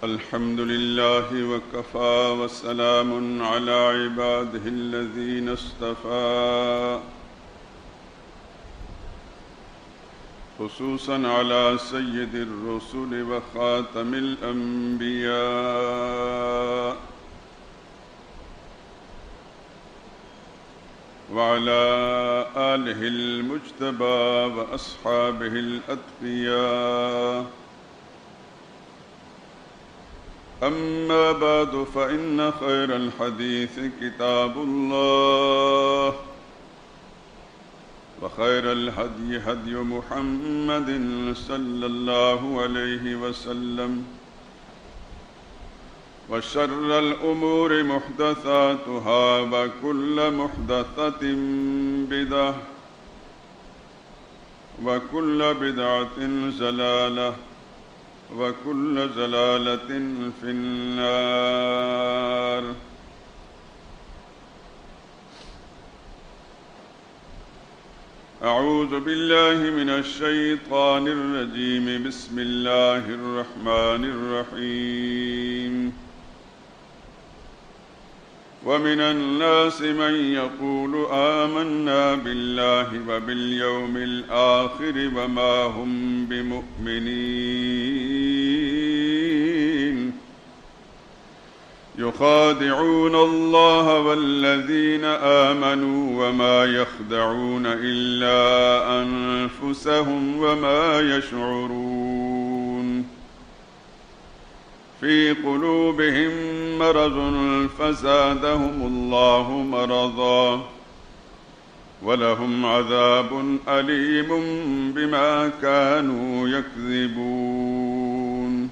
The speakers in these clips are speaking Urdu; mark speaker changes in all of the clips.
Speaker 1: الحمد لله وكفى وسلام على عباده الذين اصطفى خصوصا على سيد الرسل وخاتم الأنبياء وعلى آله المجتبى وأصحابه الأتقياء. أما بعد فإن خير الحديث كتاب الله وخير الهدي هدي محمد صلى الله عليه وسلم وشر الأمور محدثاتها وكل محدثة بدعة وكل بدعة ضلالة وكل ضلالة في النار. أعوذ بالله من الشيطان الرجيم. بسم الله الرحمن الرحيم. ومن الناس من يقول آمنا بالله وباليوم الآخر وما هم بمؤمنين يخادعون الله والذين آمنوا وما يخدعون إلا أنفسهم وما يشعرون. في قلوبهم مرض فزادهم الله مرضا ولهم عذاب أليم بما كانوا يكذبون.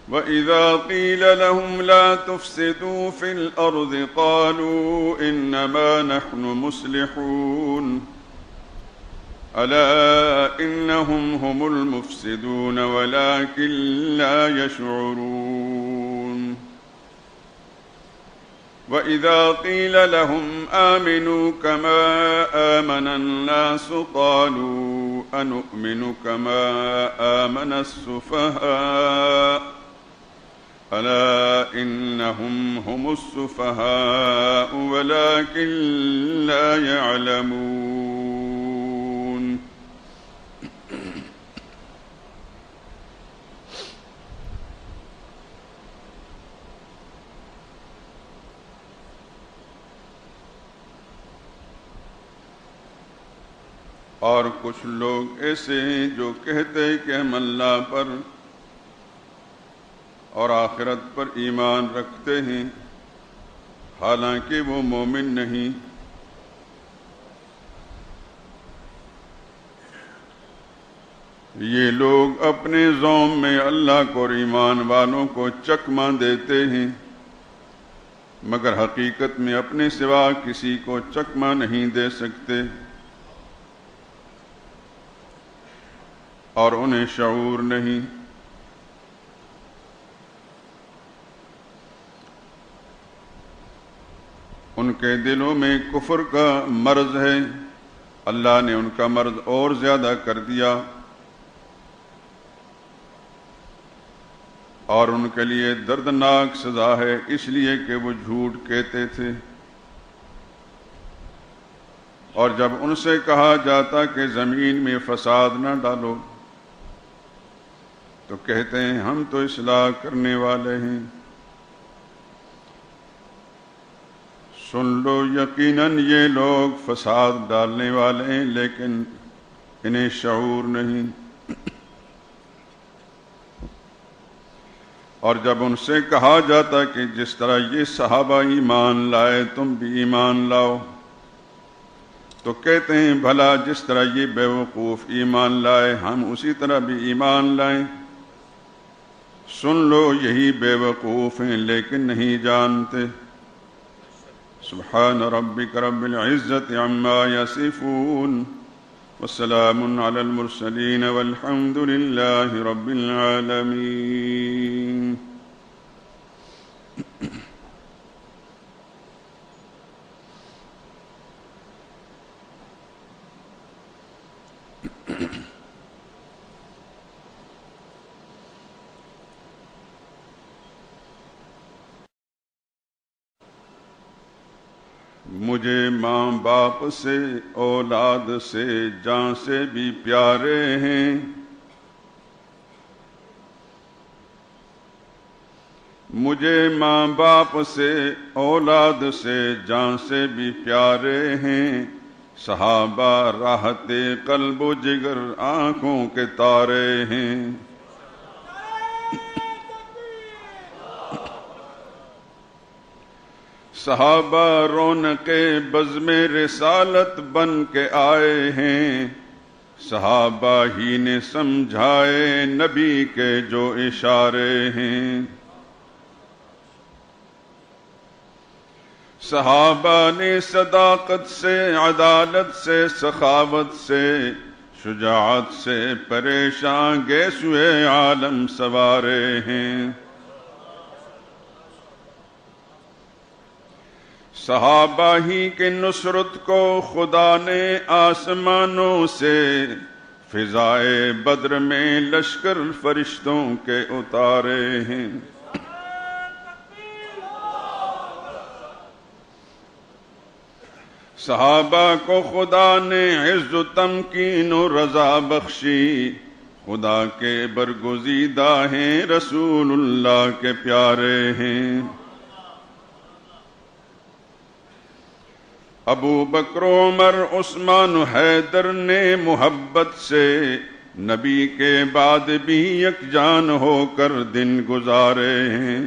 Speaker 1: وإذا قيل لهم لا تفسدوا في الأرض قالوا إنما نحن مصلحون ألا إنهم هم المفسدون ولكن لا يشعرون. وإذا قيل لهم آمنوا كما آمن الناس قالوا أنؤمن كما آمن السفهاء ألا إنهم هم السفهاء ولكن لا يعلمون. اور کچھ لوگ ایسے ہیں جو کہتے ہیں کہ ہم اللہ پر اور آخرت پر ایمان رکھتے ہیں حالانکہ وہ مومن نہیں. یہ لوگ اپنے زوم میں اللہ کو اور ایمان والوں کو چکمہ دیتے ہیں مگر حقیقت میں اپنے سوا کسی کو چکمہ نہیں دے سکتے اور انہیں شعور نہیں. ان کے دلوں میں کفر کا مرض ہے. اللہ نے ان کا مرض اور زیادہ کر دیا اور ان کے لیے دردناک سزا ہے اس لیے کہ وہ جھوٹ کہتے تھے. اور جب ان سے کہا جاتا کہ زمین میں فساد نہ ڈالو تو کہتے ہیں ہم تو اصلاح کرنے والے ہیں. سن لو یقیناً یہ لوگ فساد ڈالنے والے ہیں لیکن انہیں شعور نہیں. اور جب ان سے کہا جاتا کہ جس طرح یہ صحابہ ایمان لائے تم بھی ایمان لاؤ تو کہتے ہیں بھلا جس طرح یہ بیوقوف ایمان لائے ہم اسی طرح بھی ایمان لائیں. سن لو یہی بیوقوف ہیں لیکن نہیں جانتے. سبحان ربک رب العزت عما یصفون وسلام علی المرسلین والحمد للہ رب العالمین. مجھے ماں باپ سے اولاد سے جان سے بھی پیارے ہیں، مجھے ماں باپ سے اولاد سے جان سے بھی پیارے ہیں، صحابہ راحت قلب و جگر آنکھوں کے تارے ہیں۔ صحابہ رونق بزم رسالت بن کے آئے ہیں، صحابہ ہی نے سمجھائے نبی کے جو اشارے ہیں۔ صحابہ نے صداقت سے، عدالت سے، سخاوت سے، شجاعت سے پریشان گیسوئے عالم سوارے ہیں۔ صحابہ ہی کے نصرت کو خدا نے آسمانوں سے فضائے بدر میں لشکر فرشتوں کے اتارے ہیں۔ صحابہ کو خدا نے عز و تمکین و رضا بخشی، خدا کے برگزیدہ ہیں، رسول اللہ کے پیارے ہیں۔ ابو بکر عمر عثمان و حیدر نے محبت سے نبی کے بعد بھی یکجان ہو کر دن گزارے ہیں۔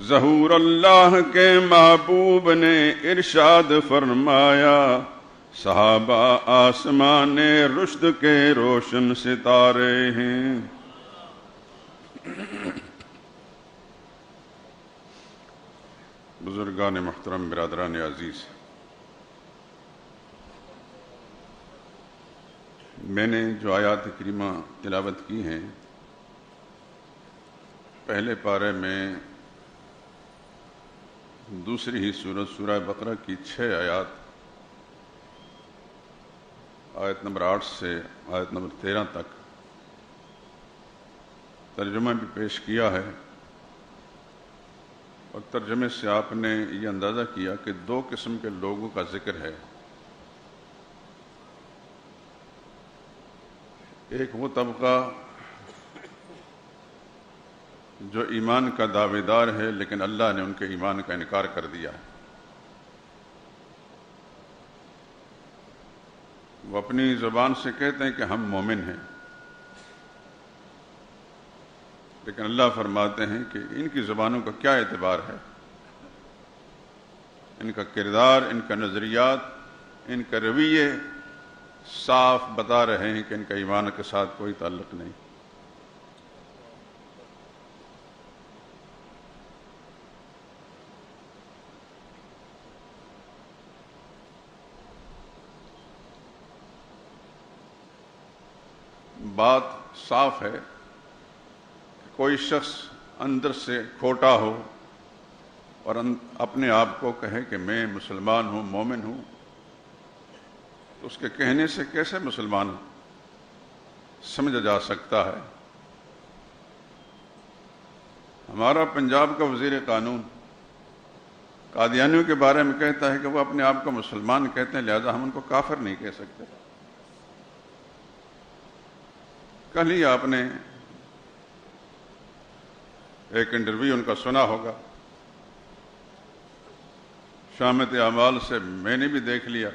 Speaker 1: ظہور اللہ کے محبوب نے ارشاد فرمایا، صحابہ آسمان رشد کے روشن ستارے ہیں۔ بزرگان محترم، برادران عزیز، میں نے جو آیات کریمہ تلاوت کی ہیں، پہلے پارے میں دوسری ہی سورت سورہ بقرہ کی 6 آیات، آیت نمبر 8 سے آیت نمبر 13 تک ترجمہ بھی پیش کیا ہے، اور ترجمے سے آپ نے یہ اندازہ کیا کہ 2 قسم کے لوگوں کا ذکر ہے۔ ایک وہ طبقہ جو ایمان کا دعوے دار ہے لیکن اللہ نے ان کے ایمان کا انکار کر دیا ہے۔ وہ اپنی زبان سے کہتے ہیں کہ ہم مومن ہیں، لیکن اللہ فرماتے ہیں کہ ان کی زبانوں کا کیا اعتبار ہے، ان کا کردار، ان کا نظریات، ان کا رویے صاف بتا رہے ہیں کہ ان کا ایمان کے ساتھ کوئی تعلق نہیں۔ بات صاف ہے، کوئی شخص اندر سے کھوٹا ہو اور اپنے آپ کو کہے کہ میں مسلمان ہوں، مومن ہوں، تو اس کے کہنے سے کیسے مسلمان سمجھا جا سکتا ہے؟ ہمارا پنجاب کا وزیر قانون قادیانیوں کے بارے میں کہتا ہے کہ وہ اپنے آپ کو مسلمان کہتے ہیں، لہذا ہم ان کو کافر نہیں کہہ سکتے۔ کل ہی آپ نے ایک انٹرویو ان کا سنا ہوگا، شامت اعمال سے میں نے بھی دیکھ لیا،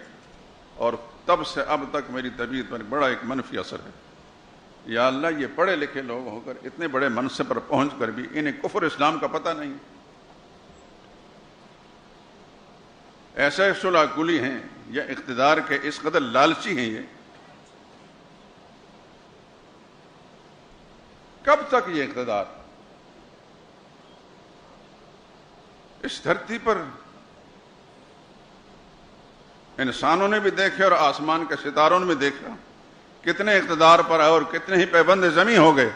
Speaker 1: اور تب سے اب تک میری طبیعت پر بڑا ایک منفی اثر ہے۔ یا اللہ، یہ پڑھے لکھے لوگ ہو کر اتنے بڑے منصب پر پہنچ کر بھی انہیں کفر اسلام کا پتہ نہیں۔ ایسے صلح کلی ہیں یا اقتدار کے اس قدر لالچی ہیں، یہ کب تک یہ اقتدار؟ اس دھرتی پر انسانوں نے بھی دیکھے اور آسمان کے ستاروں نے بھی دیکھا کتنے اقتدار پر آئے اور کتنے ہی پابند زمیں ہو گئے۔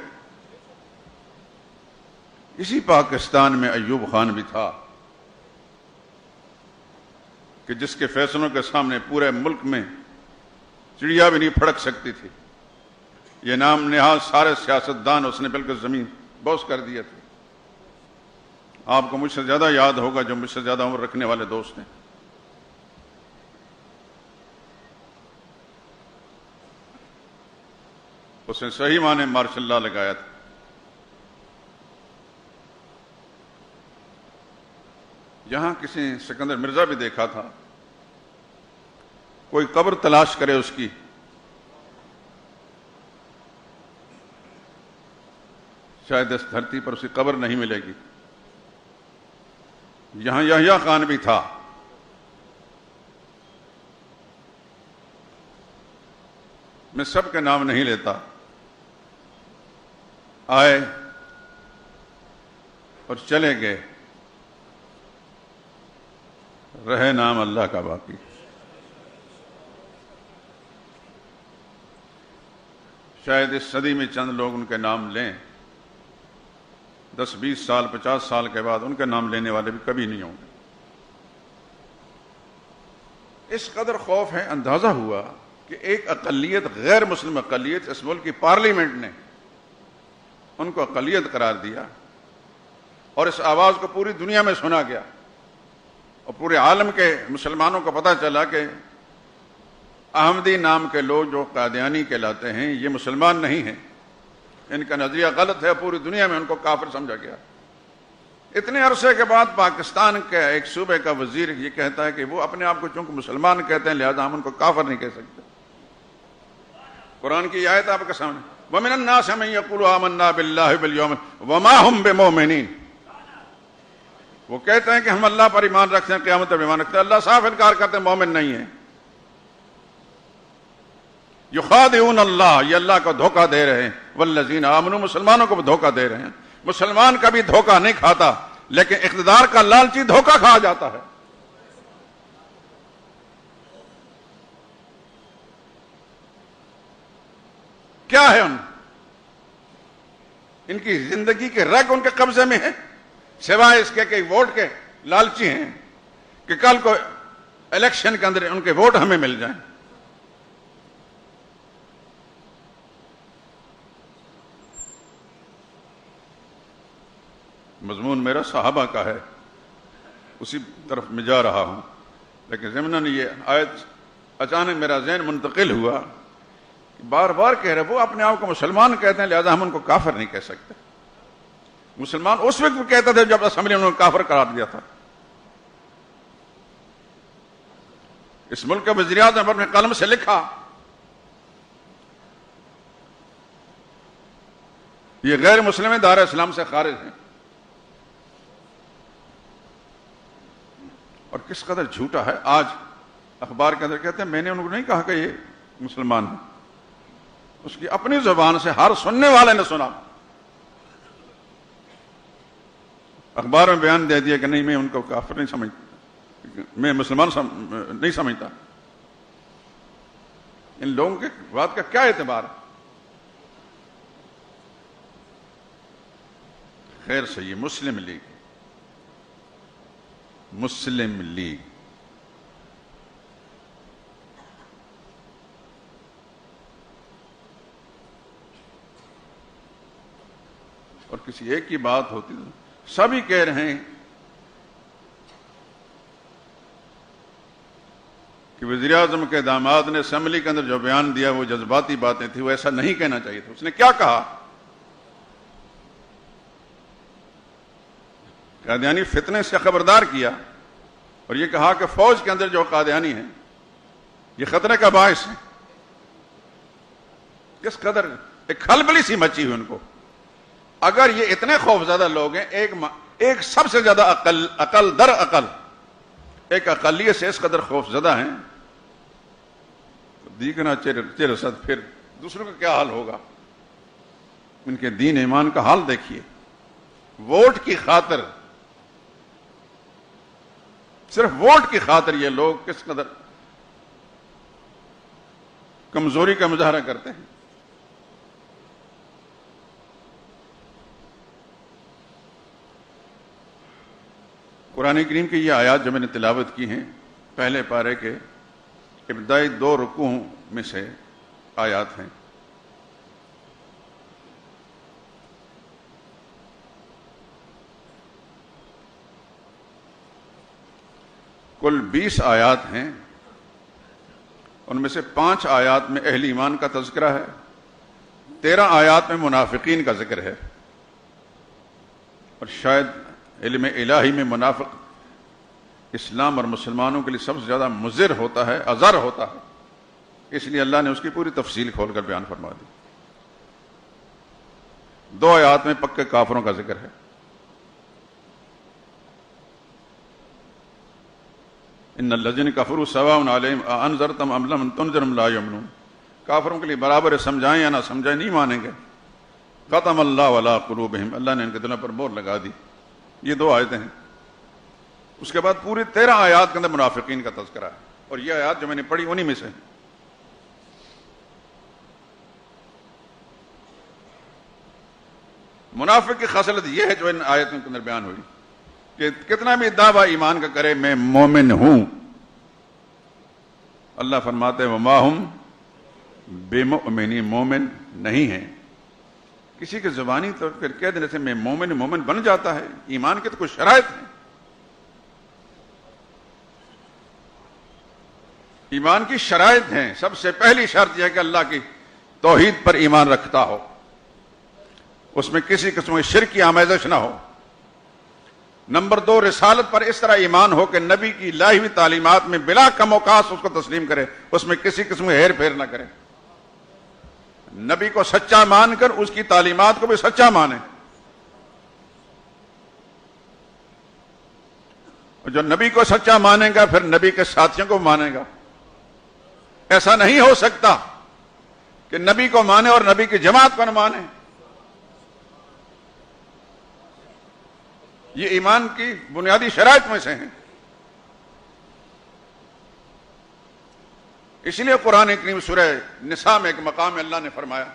Speaker 1: اسی پاکستان میں ایوب خان بھی تھا کہ جس کے فیصلوں کے سامنے پورے ملک میں چڑیا بھی نہیں پھڑک سکتی تھی۔ یہ نام نہاد سارے سیاستدان اس نے بالکل زمین بوس کر دیے تھے، آپ کو مجھ سے زیادہ یاد ہوگا جو مجھ سے زیادہ عمر رکھنے والے دوست ہیں. اس نے صحیح معنی ماشاء اللہ لگایا تھا. یہاں کسی سکندر مرزا بھی دیکھا تھا، کوئی قبر تلاش کرے اس کی، شاید اس دھرتی پر اس کی قبر نہیں ملے گی. یہاں یحییٰ خان بھی تھا، میں سب کے نام نہیں لیتا. آئے اور چلے گئے، رہے نام اللہ کا باقی. شاید اس صدی میں چند لوگ ان کے نام لیں، 10-20 سال 50 سال کے بعد ان کے نام لینے والے بھی کبھی نہیں ہوں گے. اس قدر خوف ہے. اندازہ ہوا کہ ایک اقلیت، غیر مسلم اقلیت، اس ملک کی پارلیمنٹ نے ان کو اقلیت قرار دیا اور اس آواز کو پوری دنیا میں سنا گیا اور پورے عالم کے مسلمانوں کو پتہ چلا کہ احمدی نام کے لوگ جو قادیانی کہلاتے ہیں یہ مسلمان نہیں ہیں، ان کا نظریہ غلط ہے. پوری دنیا میں ان کو کافر سمجھا گیا. اتنے عرصے کے بعد پاکستان کے ایک صوبے کا وزیر یہ کہتا ہے کہ وہ اپنے آپ کو چونکہ مسلمان کہتے ہیں لہذا ہم ان کو کافر نہیں کہہ سکتے. قرآن کی آیت آپ کے سامنے، وَمِنَ النَّاسِ مَن يَقُولُ آمَنَّا بِاللَّهِ وَبِالْيَوْمِ وَمَا هُمْ بِمُؤْمِنِينَ. وہ کہتے ہیں کہ ہم اللہ پر ایمان رکھتے ہیں، قیامت پر ایمان رکھتے ہیں. اللہ صاف انکار کرتے ہیں، مومن نہیں ہیں. یخادعون اللہ، یہ اللہ کو دھوکہ دے رہے ہیں. والذین آمنوا، مسلمانوں کو بھی دھوکہ دے رہے ہیں. مسلمان کبھی دھوکہ نہیں کھاتا، لیکن اقتدار کا لالچی دھوکہ کھا جاتا ہے. کیا ہے ان کی زندگی کے رگ ان کے قبضے میں ہے، سوائے اس کے کہ ووٹ کے لالچی ہیں کہ کل کو الیکشن کے اندر ان کے ووٹ ہمیں مل جائیں. مضمون میرا صحابہ کا ہے، اسی طرف میں جا رہا ہوں، لیکن ضمناً یہ آیت اچانک میرا ذہن منتقل ہوا کہ بار بار کہہ رہے وہ اپنے آپ کو مسلمان کہتے ہیں لہذا ہم ان کو کافر نہیں کہہ سکتے. مسلمان اس وقت بھی کہتے تھے جب اسمبلی انہوں نے کافر قرار دیا تھا. اس ملک کے وزیر اعظم نے اپنے قلم سے لکھا یہ غیر مسلم دار اسلام سے خارج ہیں. اور کس قدر جھوٹا ہے. آج اخبار کے اندر کہتے ہیں میں نے ان کو نہیں کہا کہ یہ مسلمان ہیں، اس کی اپنی زبان سے ہر سننے والے نے سنا. اخبار میں بیان دے دیا کہ نہیں میں ان کو کافر نہیں سمجھتا، میں مسلمان نہیں سمجھتا. ان لوگوں کے بات کا کیا اعتبار ہے؟ خیر سے یہ مسلم لیگ اور کسی ایک کی بات ہوتی ہے سبھی کہہ رہے ہیں کہ وزیر اعظم کے داماد نے اسمبلی کے اندر جو بیان دیا وہ جذباتی باتیں تھیں، وہ ایسا نہیں کہنا چاہیے تھا. اس نے کیا کہا؟ قادیانی فتنے سے خبردار کیا اور یہ کہا کہ فوج کے اندر جو قادیانی ہیں یہ خطرے کا باعث ہے. کس قدر ایک کھلبلی سی مچی ہوئی ان کو. اگر یہ اتنے خوف زدہ لوگ ہیں، ایک سب سے زیادہ عقل در عقل ایک اقلیت سے اس قدر خوف زدہ ہیں، دیکھنا چیر صد پھر دوسروں کا کیا حال ہوگا. ان کے دین ایمان کا حال دیکھیے. ووٹ کی خاطر، صرف ووٹ کی خاطر یہ لوگ کس قدر کمزوری کا مظاہرہ کرتے ہیں. قرآن کریم کی یہ آیات جو میں نے تلاوت کی ہیں پہلے پارے کے ابتدائی 2 رکوعوں میں سے آیات ہیں. کل 20 آیات ہیں، ان میں سے 5 آیات میں اہل ایمان کا تذکرہ ہے، 13 آیات میں منافقین کا ذکر ہے، اور شاید علم الہی میں منافق اسلام اور مسلمانوں کے لیے سب سے زیادہ مضر ہوتا ہے، اضر ہوتا ہے، اس لیے اللہ نے اس کی پوری تفصیل کھول کر بیان فرما دی۔ 2 آیات میں پکے کافروں کا ذکر ہے، ان الذین کفروا سواء علیہم اانذرتم ام لم تنذرہم لا یؤمنون، کافروں کے لیے برابر ہے، سمجھائیں یا نہ سمجھائیں نہیں مانیں گے۔ ختم اللہ علی قلوبہم، اللہ نے ان کے دلوں پر مہر لگا دی۔ یہ 2 آیتیں ہیں۔ اس کے بعد پوری 13 آیات کے اندر منافقین کا تذکرہ ہے، اور یہ آیات جو میں نے پڑھی انہی میں سے ہیں۔ منافق کی خصلت یہ ہے جو ان آیتوں کے اندر بیان ہوئی کہ کتنا بھی دعویٰ ایمان کا کرے میں مومن ہوں، اللہ فرماتے ہیں وما ہم بمؤمنین، مومن نہیں ہیں۔ کسی کے زبانی طور پر کہہ دینے سے میں مومن بن جاتا ہے؟ ایمان کے تو کچھ شرائط ہیں۔ ایمان کی شرائط ہیں۔ سب سے پہلی شرط یہ ہے کہ اللہ کی توحید پر ایمان رکھتا ہو، اس میں کسی قسم کی شرک کی آمیزش نہ ہو۔ نمبر 2، رسالت پر اس طرح ایمان ہو کہ نبی کی لائی ہوئی تعلیمات میں بلا کم اوقات اس کو تسلیم کرے، اس میں کسی قسم کی ہیر پھیر نہ کرے، نبی کو سچا مان کر اس کی تعلیمات کو بھی سچا مانے۔ جو نبی کو سچا مانے گا پھر نبی کے ساتھیوں کو مانے گا۔ ایسا نہیں ہو سکتا کہ نبی کو مانے اور نبی کی جماعت کو نہ مانے۔ یہ ایمان کی بنیادی شرائط میں سے ہیں۔ اس لیے قرآن کریم سورہ نساء میں ایک مقام میں اللہ نے فرمایا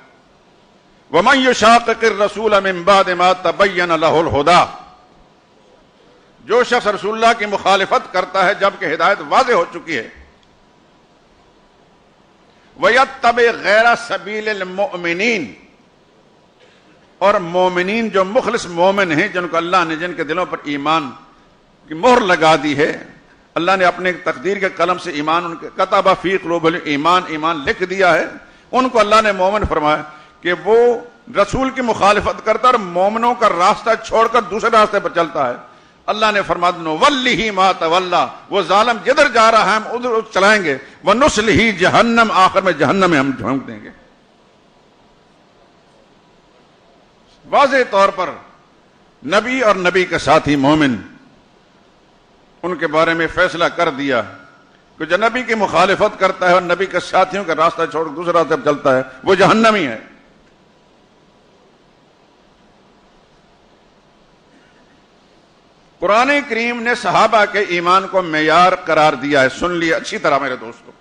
Speaker 1: وَمَن يُشَاقِقِ الرَّسُولَ مِن بَعْدِ مَا تَبَيَّنَ لَهُ الْهُدَىٰ، جو شخص رسول اللہ کی مخالفت کرتا ہے جبکہ ہدایت واضح ہو چکی ہے، وَيَتَّبِعْ غَيْرَ سَبِيلِ الْمُؤْمِنِينَ، اور مومنین جو مخلص مومن ہیں جن کو اللہ نے جن کے دلوں پر ایمان کی مہر لگا دی ہے، اللہ نے اپنے تقدیر کے قلم سے ایمان ان کے کتب فی قلوبہم ایمان لکھ دیا ہے، ان کو اللہ نے مومن فرمایا کہ وہ رسول کی مخالفت کرتا اور مومنوں کا راستہ چھوڑ کر دوسرے راستے پر چلتا ہے۔ اللہ نے فرمایا نوَلِّهِ مَا تَوَلَّىٰ، وہ ظالم جدھر جا رہا ہے ہم ادھر چلائیں گے، وَنُصْلِهِ جہنم، آخر میں جہنم میں ہم جھونک دیں گے۔ واضح طور پر نبی اور نبی کے ساتھی مومن، ان کے بارے میں فیصلہ کر دیا کہ جو نبی کی مخالفت کرتا ہے اور نبی کے ساتھیوں کا راستہ چھوڑ دوسرا راستے پر چلتا ہے وہ جہنمی ہے۔ قرآن کریم نے صحابہ کے ایمان کو معیار قرار دیا ہے۔ سن لیے اچھی طرح میرے دوستوں،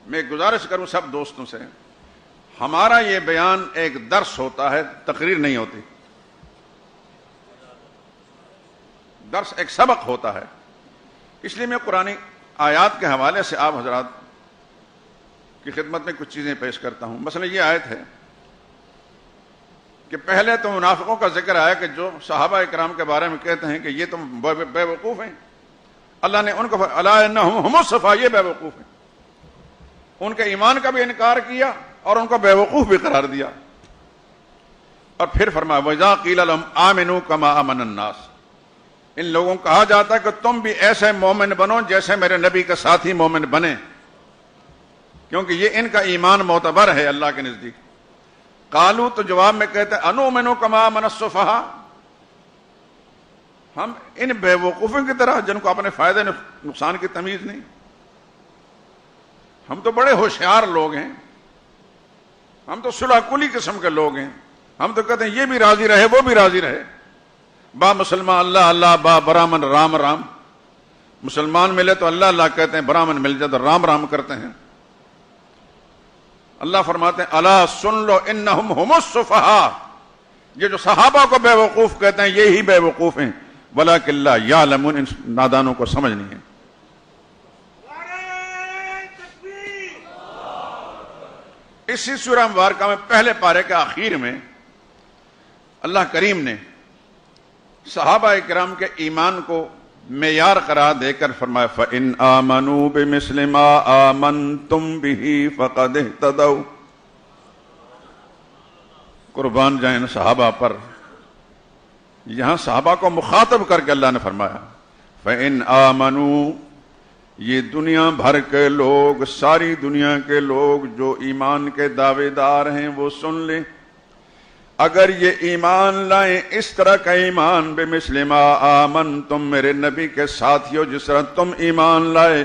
Speaker 1: میں گزارش کروں سب دوستوں سے، ہمارا یہ بیان ایک درس ہوتا ہے، تقریر نہیں ہوتی۔ درس ایک سبق ہوتا ہے۔ اس لیے میں قرآن آیات کے حوالے سے آپ حضرات کی خدمت میں کچھ چیزیں پیش کرتا ہوں۔ مثلا یہ آیت ہے کہ پہلے تو منافقوں کا ذکر آیا کہ جو صحابہ اکرام کے بارے میں کہتے ہیں کہ یہ تو بے وقوف ہیں، اللہ نے ان کو الا انہم ھم الصفا، یہ بے وقوف ہیں، ان کے ایمان کا بھی انکار کیا اور ان کو بے وقوف بھی قرار دیا۔ اور پھر فرمایا وَإِذَا قِيلَ لَهُمْ آمِنُوا كَمَا آمَنَ النَّاسُ، ان لوگوں کو کہا جاتا ہے کہ تم بھی ایسے مومن بنو جیسے میرے نبی کے ساتھی مومن بنے، کیونکہ یہ ان کا ایمان معتبر ہے اللہ کے نزدیک۔ قالوا، تو جواب میں کہتے ہیں انؤمن كما آمن السفہاء، ہم ان بے وقوفوں کی طرح جن کو اپنے فائدے نقصان کی تمیز نہیں، ہم تو بڑے ہوشیار لوگ ہیں، ہم تو صلح کلی قسم کے لوگ ہیں، ہم تو کہتے ہیں یہ بھی راضی رہے وہ بھی راضی رہے، با مسلمان اللہ اللہ، با برامن رام رام، مسلمان ملے تو اللہ اللہ کہتے ہیں، برامن مل جائے تو رام رام کرتے ہیں۔ اللہ فرماتے ہیں الا سن لو انہم ھم السفہاء، یہ جو صحابہ کو بے وقوف کہتے ہیں یہی بے وقوف ہیں، ولکن لا یعلمون، ان نادانوں کو سمجھ نہیں ہے۔ اسی سورہ مبارکہ میں پہلے پارے کے آخر میں اللہ کریم نے صحابہ کرام کے ایمان کو معیار قرار دے کر فرمایا فَإِنْ آمَنُوا بِمِثْلِ مَا آمَنْتُمْ بِهِ فَقَدْ اهْتَدَوْا. قربان جائیں صحابہ پر. یہاں صحابہ کو مخاطب کر کے اللہ نے فرمایا فَإِنْ آمَنُوا، یہ دنیا بھر کے لوگ، ساری دنیا کے لوگ جو ایمان کے دعوے دار ہیں وہ سن لیں، اگر یہ ایمان لائیں اس طرح کا ایمان بِمِثْلِ مَا آمَنْتُمْ، میرے نبی کے ساتھیوں جس طرح تم ایمان لائے،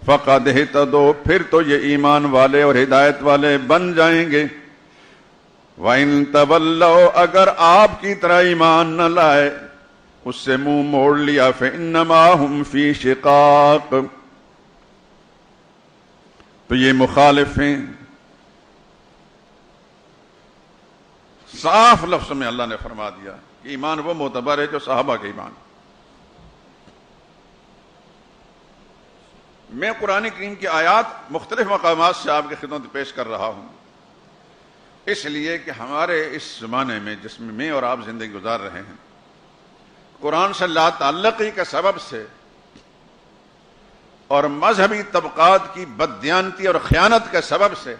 Speaker 1: فَقَدْ اهْتَدَوْا، پھر تو یہ ایمان والے اور ہدایت والے بن جائیں گے. وَإِن تَوَلَّوْا، اگر آپ کی طرح ایمان نہ لائے، اس سے منہ موڑ لیا، فَإِنَّمَا هُمْ فِي شِقَاقٍ، تو یہ مخالف ہیں. صاف لفظ میں اللہ نے فرما دیا کہ ایمان وہ معتبر ہے جو صحابہ کے ایمان. میں قرآن کریم کی آیات مختلف مقامات سے آپ کی خدمت پیش کر رہا ہوں، اس لیے کہ ہمارے اس زمانے میں جس میں میں اور آپ زندگی گزار رہے ہیں، قرآن سے لا تعلقی کے سبب سے اور مذہبی طبقات کی بددیانتی اور خیانت کے سبب سے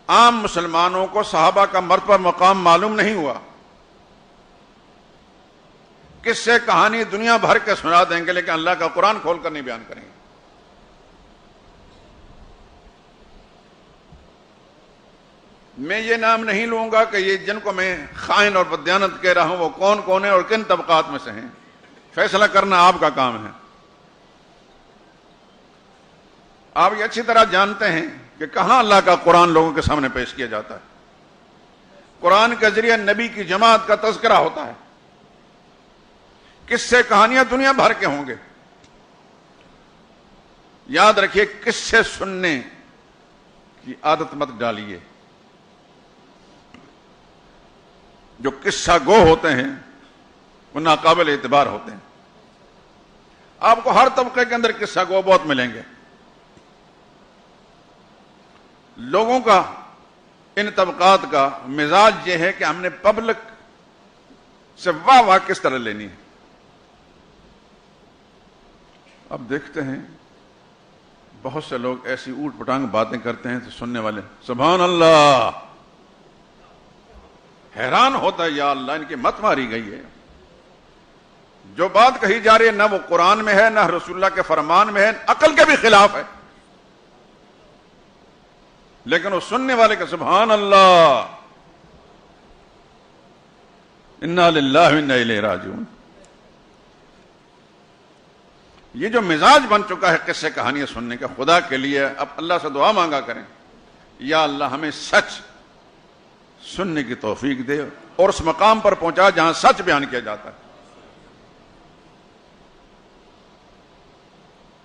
Speaker 1: عام مسلمانوں کو صحابہ کا مرتبہ مقام معلوم نہیں ہوا. کس سے کہانی دنیا بھر کے سنا دیں گے لیکن اللہ کا قرآن کھول کر نہیں بیان کریں گے. میں یہ نام نہیں لوں گا کہ یہ جن کو میں خائن اور بددیانت کہہ رہا ہوں وہ کون کون ہیں اور کن طبقات میں سے ہیں. فیصلہ کرنا آپ کا کام ہے. آپ یہ اچھی طرح جانتے ہیں کہ کہاں اللہ کا قرآن لوگوں کے سامنے پیش کیا جاتا ہے. قرآن کے ذریعے نبی کی جماعت کا تذکرہ ہوتا ہے. کس سے کہانیاں دنیا بھر کے ہوں گے. یاد رکھیے کس سے سننے کی عادت مت ڈالیے. جو قصہ گو ہوتے ہیں وہ ناقابل اعتبار ہوتے ہیں. آپ کو ہر طبقے کے اندر قصہ گو بہت ملیں گے. لوگوں کا ان طبقات کا مزاج یہ ہے کہ ہم نے پبلک سے واہ واہ کس طرح لینی ہے. اب دیکھتے ہیں بہت سے لوگ ایسی اوٹ پٹانگ باتیں کرتے ہیں تو سننے والے سبحان اللہ، حیران ہوتا ہے یا اللہ ان کی مت ماری گئی ہے. جو بات کہی جا رہی ہے نہ وہ قرآن میں ہے نہ رسول اللہ کے فرمان میں ہے، عقل کے بھی خلاف ہے، لیکن وہ سننے والے کا سبحان اللہ، انا للہ و انا الیہ راجعون. یہ جو مزاج بن چکا ہے قصے کہانیاں سننے کا، خدا کے لیے اب اللہ سے دعا مانگا کریں یا اللہ ہمیں سچ سننے کی توفیق دے اور اس مقام پر پہنچا جہاں سچ بیان کیا جاتا ہے.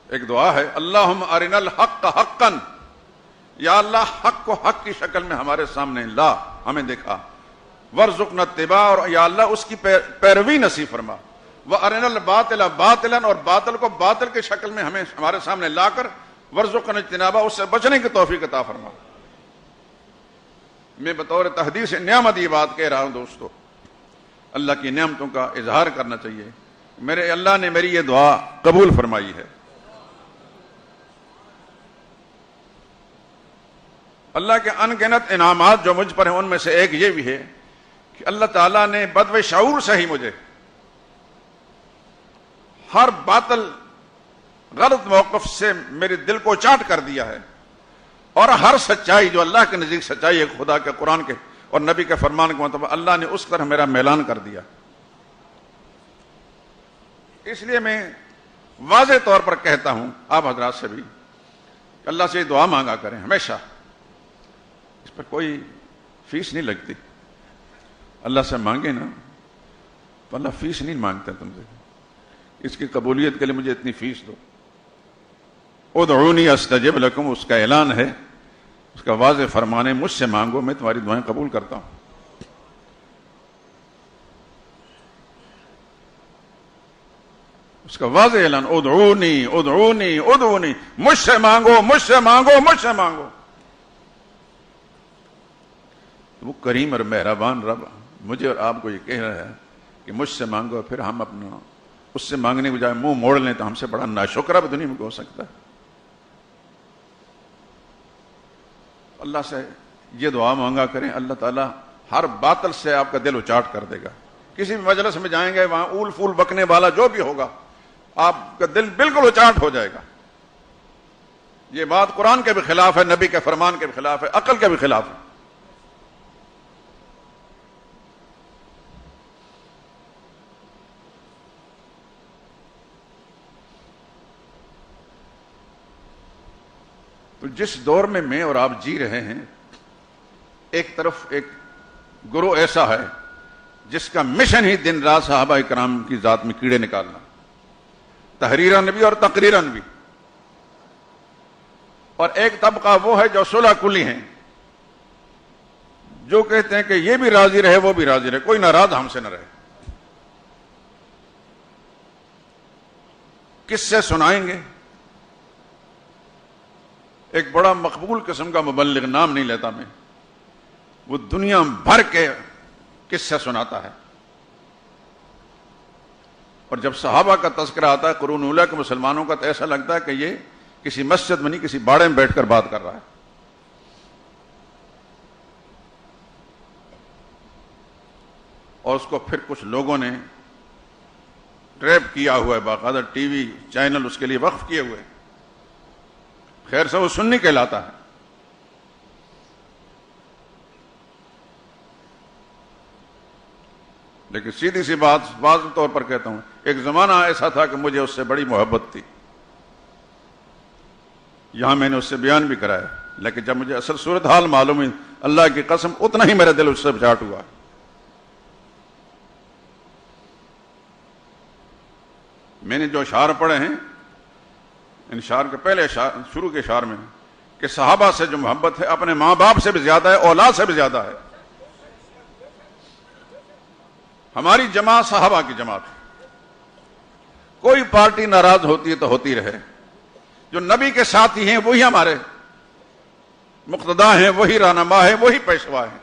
Speaker 1: ایک دعا ہے اللہم ارنا الحق حقا، یا اللہ حق کو حق کی شکل میں ہمارے سامنے لا، ہمیں دکھا. وارزقنا اتباع، اور یا اللہ اس کی پیروی نصیب فرما. وارنا الباطل باطلا، اور باطل کو باطل کی شکل میں ہمیں ہمارے سامنے لا کر وارزقنا اجتنابہ، اس سے بچنے کی توفیق عطا فرما. میں بطور تحدیث نعمت یہ بات کہہ رہا ہوں دوستو، اللہ کی نعمتوں کا اظہار کرنا چاہیے. میرے اللہ نے میری یہ دعا قبول فرمائی ہے. اللہ کے ان گنت انعامات جو مجھ پر ہیں ان میں سے ایک یہ بھی ہے کہ اللہ تعالیٰ نے بدو شعور سے ہی مجھے ہر باطل غلط موقف سے میرے دل کو چاٹ کر دیا ہے، اور ہر سچائی جو اللہ کے نزدیک سچائی ہے، خدا کے قرآن کے اور نبی کے فرمان کے مطابق، اللہ نے اس طرح میرا میلان کر دیا. اس لیے میں واضح طور پر کہتا ہوں آپ حضرات سے بھی کہ اللہ سے دعا مانگا کریں ہمیشہ. اس پر کوئی فیس نہیں لگتی. اللہ سے مانگے نا تو اللہ فیس نہیں مانگتا تم سے. اس کی قبولیت کے لیے مجھے اتنی فیس دو. ادعونی استجب لکم، اس کا اعلان ہے، اس کا واضح فرمان ہے، مجھ سے مانگو میں تمہاری دعائیں قبول کرتا ہوں. اس کا واضح اعلان ادعونی ادعونی ادعونی، مجھ سے مانگو مجھ سے مانگو مجھ سے مانگو. وہ کریم اور مہربان رب مجھے اور آپ کو یہ کہہ رہا ہے کہ مجھ سے مانگو، پھر ہم اپنا اس سے مانگنے کے بجائے منہ موڑ لیں، تو ہم سے بڑا ناشکرہ بھی دنیا میں ہو سکتا ہے۔ اللہ سے یہ دعا مانگا کریں، اللہ تعالیٰ ہر باطل سے آپ کا دل اچاٹ کر دے گا۔ کسی بھی مجلس میں جائیں گے، وہاں اول پھول بکنے والا جو بھی ہوگا، آپ کا دل بالکل اچاٹ ہو جائے گا۔ یہ بات قرآن کے بھی خلاف ہے، نبی کے فرمان کے بھی خلاف ہے، عقل کے بھی خلاف ہے۔ تو جس دور میں اور آپ جی رہے ہیں، ایک طرف ایک گروہ ایسا ہے جس کا مشن ہی دن رات صحابہ کرام کی ذات میں کیڑے نکالنا، تحریراً بھی اور تقریراً بھی، اور ایک طبقہ وہ ہے جو صلح کلی ہیں، جو کہتے ہیں کہ یہ بھی راضی رہے وہ بھی راضی رہے، کوئی ناراض ہم سے نہ رہے۔ کس سے سنائیں گے؟ ایک بڑا مقبول قسم کا مبلغ، نام نہیں لیتا میں، وہ دنیا بھر کے کس سے سناتا ہے، اور جب صحابہ کا تذکرہ آتا ہے قرون اولیٰ کے مسلمانوں کا، تو ایسا لگتا ہے کہ یہ کسی مسجد میں نہیں، کسی باڑے میں بیٹھ کر بات کر رہا ہے۔ اور اس کو پھر کچھ لوگوں نے ٹریپ کیا ہوا ہے، باقاعدہ ٹی وی چینل اس کے لیے وقف کیے ہوئے، خیر سے وہ سنی کہلاتا ہے۔ لیکن سیدھی سی بات واضح طور پر کہتا ہوں، ایک زمانہ ایسا تھا کہ مجھے اس سے بڑی محبت تھی، یہاں میں نے اس سے بیان بھی کرایا، لیکن جب مجھے اصل صورتحال معلوم ہوئی، اللہ کی قسم اتنا ہی میرا دل اس سے بچاٹ ہوا۔ میں نے جو اشعار پڑھے ہیں، ان اشعار کے پہلے شروع کے اشعار میں، کہ صحابہ سے جو محبت ہے اپنے ماں باپ سے بھی زیادہ ہے، اولاد سے بھی زیادہ ہے۔ ہماری جماعت صحابہ کی جماعت ہے۔ کوئی پارٹی ناراض ہوتی ہے تو ہوتی رہے، جو نبی کے ساتھی ہیں وہی ہمارے مقتدا ہیں، وہی رہنما ہیں، وہی پیشوا ہیں،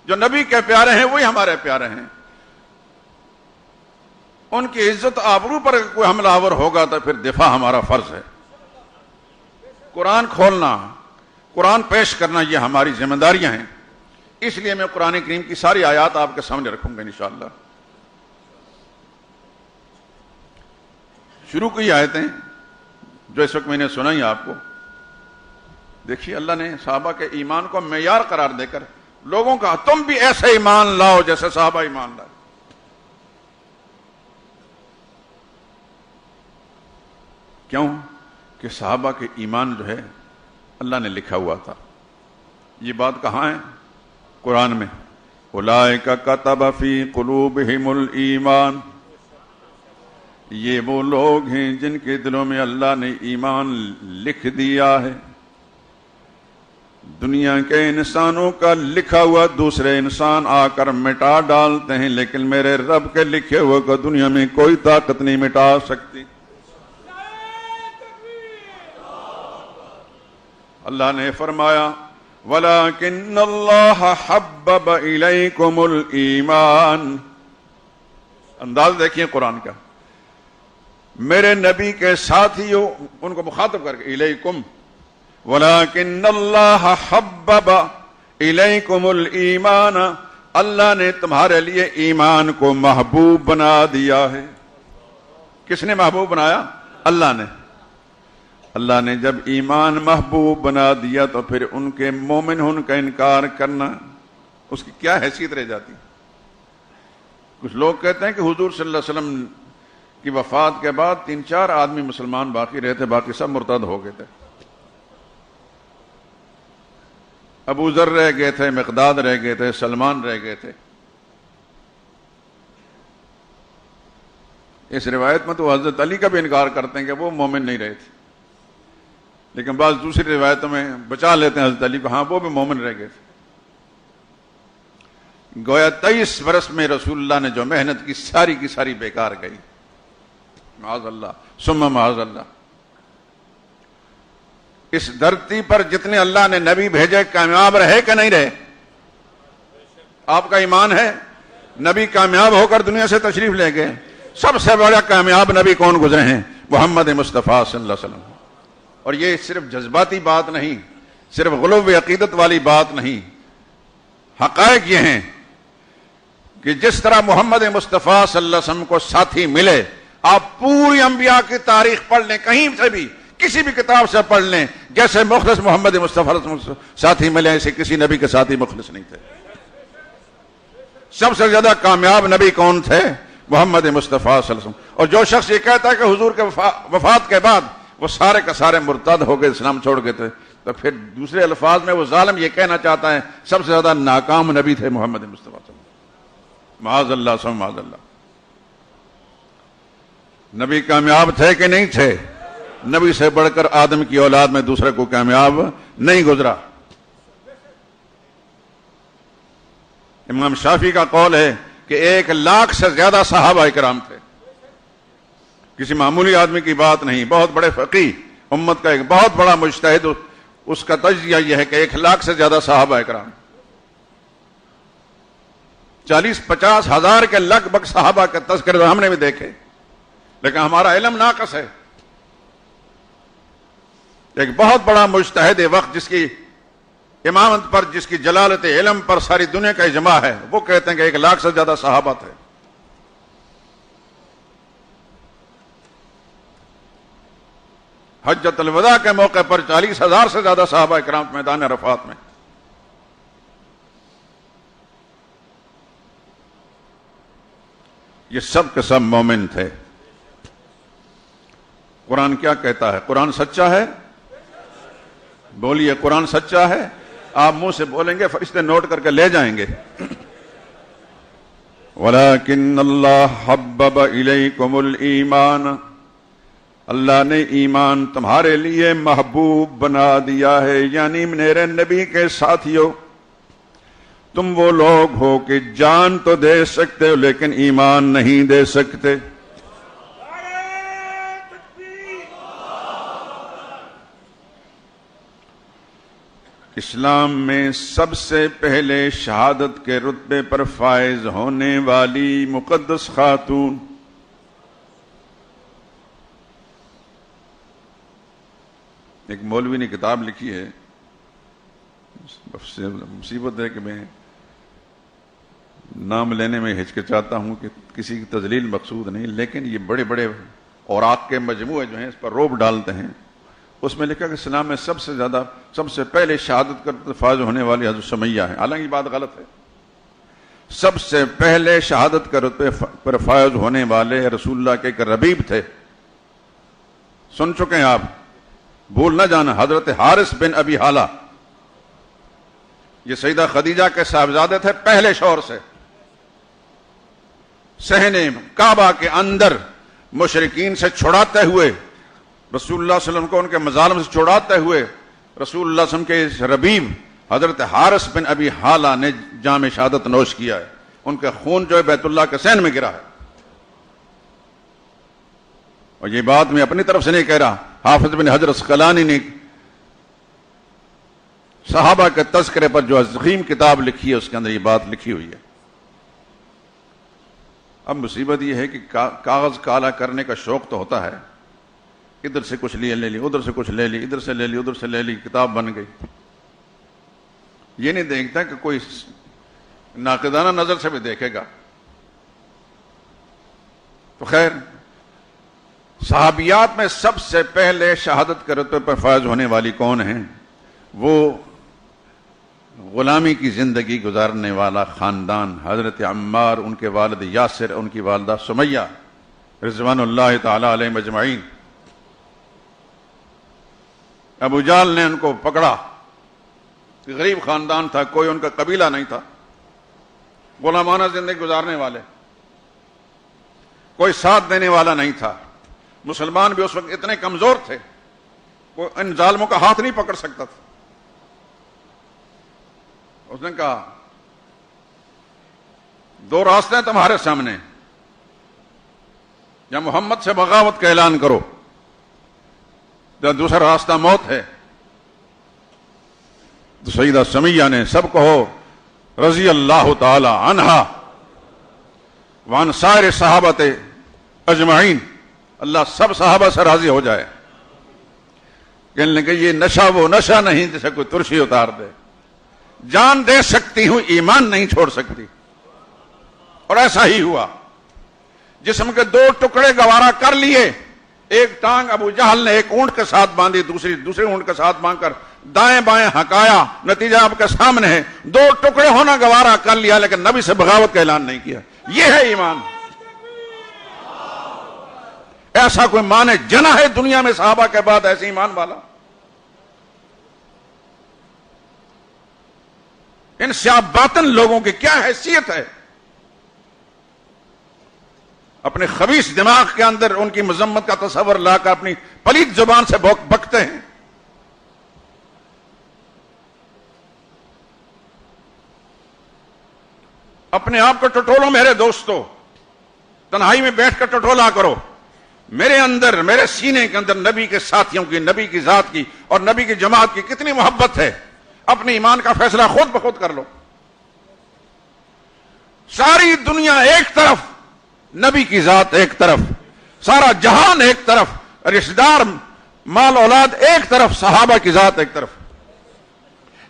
Speaker 1: جو نبی کے پیارے ہیں وہی ہمارے پیارے ہیں۔ ان کی عزت آبرو پر کوئی حملہ آور ہوگا تو پھر دفاع ہمارا فرض ہے۔ قرآن کھولنا، قرآن پیش کرنا، یہ ہماری ذمہ داریاں ہیں۔ اس لیے میں قرآن کریم کی ساری آیات آپ کے سامنے رکھوں گا انشاءاللہ۔ شروع کی آیتیں جو اس وقت میں نے سنائی آپ کو، دیکھیے اللہ نے صحابہ کے ایمان کو معیار قرار دے کر لوگوں کا تم بھی ایسے ایمان لاؤ جیسے صحابہ ایمان لائے۔ کیوں؟ کہ صحابہ کے ایمان جو ہے اللہ نے لکھا ہوا تھا۔ یہ بات کہاں ہے؟ قرآن میں، اولئک کتب فی قلوبہم الایمان، یہ وہ لوگ ہیں جن کے دلوں میں اللہ نے ایمان لکھ دیا ہے۔ دنیا کے انسانوں کا لکھا ہوا دوسرے انسان آ کر مٹا ڈالتے ہیں، لیکن میرے رب کے لکھے ہوئے کو دنیا میں کوئی طاقت نہیں مٹا سکتی۔ اللہ نے فرمایا وَلَكِنَّ اللَّهَ حَبَّبَ إِلَيْكُمُ الْإِيمَانَ۔ انداز دیکھیں قرآن کا، میرے نبی کے ساتھیوں، ان کو مخاطب کر کے، الیکم، وَلَكِنَّ اللَّهَ حَبَّبَ إِلَيْكُمُ الْإِيمَانَ، اللہ نے تمہارے لیے ایمان کو محبوب بنا دیا ہے۔ کس نے محبوب بنایا؟ اللہ نے۔ اللہ نے جب ایمان محبوب بنا دیا تو پھر ان کے مومن ہونے کا انکار کرنا، اس کی کیا حیثیت رہ جاتی؟ کچھ لوگ کہتے ہیں کہ حضور صلی اللہ علیہ وسلم کی وفات کے بعد 3-4 آدمی مسلمان باقی رہتے، باقی سب مرتد ہو گئے تھے۔ ابو ذر رہ گئے تھے، مقداد رہ گئے تھے، سلمان رہ گئے تھے۔ اس روایت میں تو حضرت علی کا بھی انکار کرتے ہیں کہ وہ مومن نہیں رہے تھے، لیکن بعض دوسری روایتوں میں بچا لیتے ہیں حضرت علی کو، ہاں وہ بھی مومن رہ گئے تھے۔ گویا 23 برس میں رسول اللہ نے جو محنت کی ساری بیکار گئی، معاذ اللہ ثم معاذ اللہ۔ اس دھرتی پر جتنے اللہ نے نبی بھیجے کامیاب رہے کہ نہیں رہے؟ آپ کا ایمان ہے؟ نبی کامیاب ہو کر دنیا سے تشریف لے گئے. سب سے بڑا کامیاب نبی کون گزرے ہیں؟ محمد مصطفیٰ صلی اللہ علیہ وسلم. اور یہ صرف جذباتی بات نہیں، صرف غلو عقیدت والی بات نہیں. حقائق یہ ہیں کہ جس طرح محمد مصطفیٰ صلی اللہ علیہ وسلم کو ساتھی ملے، آپ پوری انبیاء کی تاریخ پڑھ لیں، کہیں سے بھی کسی بھی کتاب سے پڑھ لیں، جیسے مخلص محمد مصطفیٰ ساتھی ملے ایسے کسی نبی کے ساتھی مخلص نہیں تھے. سب سے زیادہ کامیاب نبی کون تھے؟ محمد مصطفیٰ صلی اللہ علیہ وسلم. اور جو شخص یہ کہتا ہے کہ حضور کے وفات کے بعد وہ سارے کا سارے مرتد ہو گئے، اسلام چھوڑ گئے تھے، تو پھر دوسرے الفاظ میں وہ ظالم یہ کہنا چاہتا ہے سب سے زیادہ ناکام نبی تھے محمد مصطفیٰ صلی اللہ علیہ وسلم. معاذ اللہ ثم معاذ اللہ. نبی کامیاب تھے کہ نہیں تھے؟ نبی سے بڑھ کر آدم کی اولاد میں دوسرے کو کامیاب نہیں گزرا. امام شافعی کا قول ہے کہ 1,00,000 سے زیادہ صحابہ کرام تھے. کسی معمولی آدمی کی بات نہیں، بہت بڑے فقیہ، امت کا ایک بہت بڑا مجتہد، اس کا تجزیہ یہ ہے کہ 1,00,000 سے زیادہ صحابہ کرام، 40-50 ہزار کے لگ بھگ صحابہ کے تذکرے ہم نے بھی دیکھے، لیکن ہمارا علم ناقص ہے. ایک بہت بڑا مجتہد وقت جس کی امامت پر، جس کی جلالت علم پر ساری دنیا کا اجماع ہے، وہ کہتے ہیں کہ 1,00,000 سے زیادہ صحابہ تھے. حجۃ الوداع کے موقع پر 40,000 سے زیادہ صحابہ کرام میدان عرفات میں. یہ سب کے سب مومن تھے. قرآن کیا کہتا ہے؟ قرآن سچا ہے؟ بولیے قرآن سچا ہے. آپ منہ سے بولیں گے، فرشتے نوٹ کر کے لے جائیں گے. وَلَكِنَّ اللَّهَ حَبَّبَ إِلَيْكُمُ الْإِيمَانَ، اللہ نے ایمان تمہارے لیے محبوب بنا دیا ہے. یعنی میرے نبی کے ساتھیوں، تم وہ لوگ ہو کہ جان تو دے سکتے ہو لیکن ایمان نہیں دے سکتے. اسلام میں سب سے پہلے شہادت کے رتبے پر فائز ہونے والی مقدس خاتون، ایک مولوی نے کتاب لکھی ہے، مصیبت ہے کہ میں نام لینے میں ہچکچاتا ہوں کہ کسی کی تذلیل مقصود نہیں، لیکن یہ بڑے بڑے اوراق کے مجموعے جو ہیں اس پر روب ڈالتے ہیں. اس میں لکھا کہ اسلام میں سب سے پہلے شہادت کا فائز ہونے والی حضرت سمیہ ہے. حالانکہ یہ بات غلط ہے. سب سے پہلے شہادت کا رتبے پر فائز ہونے والے رسول اللہ کے ایک ربیب تھے، سن چکے ہیں آپ، بھول نہ جانا، حضرت حارث بن ابی حالہ. یہ سیدہ خدیجہ کے صاحبزادے تھے پہلے شوہر سے. صحن کعبہ کے اندر مشرکین سے چھڑاتے ہوئے، رسول اللہ صلی اللہ علیہ وسلم کو ان کے مظالم سے چھڑاتے ہوئے، رسول اللہ صلی اللہ علیہ وسلم کے اس ربیب حضرت حارث بن ابی حالہ نے جام شہادت نوش کیا ہے. ان کا خون جو ہے بیت اللہ کے صحن میں گرا ہے. اور یہ بات میں اپنی طرف سے نہیں کہہ رہا، حافظ بن حجر عسقلانی نے صحابہ کے تذکرے پر جو عظیم کتاب لکھی ہے اس کے اندر یہ بات لکھی ہوئی ہے. اب مصیبت یہ ہے کہ کاغذ کالا کرنے کا شوق تو ہوتا ہے، ادھر سے کچھ لے لی، ادھر سے کچھ لے لی، ادھر سے لے لی، ادھر سے لے لی، کتاب بن گئی. یہ نہیں دیکھتا کہ کوئی ناقدانہ نظر سے بھی دیکھے گا. تو خیر، صحابیات میں سب سے پہلے شہادت کے رتبے پر فائز ہونے والی کون ہیں؟ وہ غلامی کی زندگی گزارنے والا خاندان، حضرت عمار، ان کے والد یاسر، ان کی والدہ سمیہ رضوان اللہ تعالی علیہم اجمعین. ابو جہل نے ان کو پکڑا، غریب خاندان تھا، کوئی ان کا قبیلہ نہیں تھا، غلامانہ زندگی گزارنے والے، کوئی ساتھ دینے والا نہیں تھا. مسلمان بھی اس وقت اتنے کمزور تھے، کوئی ان ظالموں کا ہاتھ نہیں پکڑ سکتا تھا. اس نے کہا دو راستے ہیں تمہارے سامنے، یا محمد سے بغاوت کا اعلان کرو، یا دوسرا راستہ موت ہے. تو سیدہ سمیہ نے سب کہو رضی اللہ تعالی عنہا وعن سائر صحابت اجمعین، اللہ سب صحابہ سے راضی ہو جائے. کہنے لگے یہ نشہ وہ نشہ نہیں جسے کوئی ترشی اتار دے. جان دے سکتی ہوں، ایمان نہیں چھوڑ سکتی. اور ایسا ہی ہوا. جسم کے 2 ٹکڑے گوارا کر لیے. ایک ٹانگ ابو جہل نے ایک اونٹ کے ساتھ باندھی، دوسرے اونٹ کے ساتھ باندھ کر دائیں بائیں ہکایا. نتیجہ آپ کے سامنے ہے. 2 ٹکڑے ہونا گوارا کر لیا لیکن نبی سے بغاوت کا اعلان نہیں کیا. یہ ہے ایمان. ایسا کوئی مانے جنا ہے دنیا میں صحابہ کے بعد ایسے ایمان والا؟ ان سیاہ باطن لوگوں کی کیا حیثیت ہے؟ اپنے خبیث دماغ کے اندر ان کی مذمت کا تصور لا کر اپنی پلیت زبان سے بکتے ہیں. اپنے آپ کو ٹٹولو میرے دوستو، تنہائی میں بیٹھ کر ٹٹولا کرو. میرے اندر، میرے سینے کے اندر نبی کے ساتھیوں کی، نبی کی ذات کی اور نبی کی جماعت کی کتنی محبت ہے. اپنے ایمان کا فیصلہ خود بخود کر لو. ساری دنیا ایک طرف، نبی کی ذات ایک طرف، سارا جہان ایک طرف، رشتہ دار مال اولاد ایک طرف، صحابہ کی ذات ایک طرف.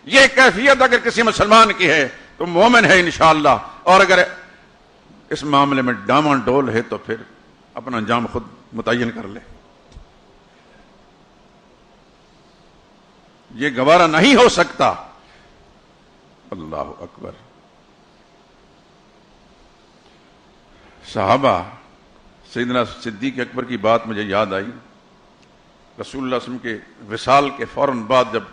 Speaker 1: یہ کیفیت اگر کسی مسلمان کی ہے تو مومن ہے انشاءاللہ. اور اگر اس معاملے میں ڈاما ڈول ہے تو پھر اپنا انجام خود متعین کر لے. یہ گوارا نہیں ہو سکتا. اللہ اکبر. صحابہ، سیدنا صدیق اکبر کی بات مجھے یاد آئی. رسول اللہ صلی اللہ علیہ وسلم کے وصال کے فوراً بعد جب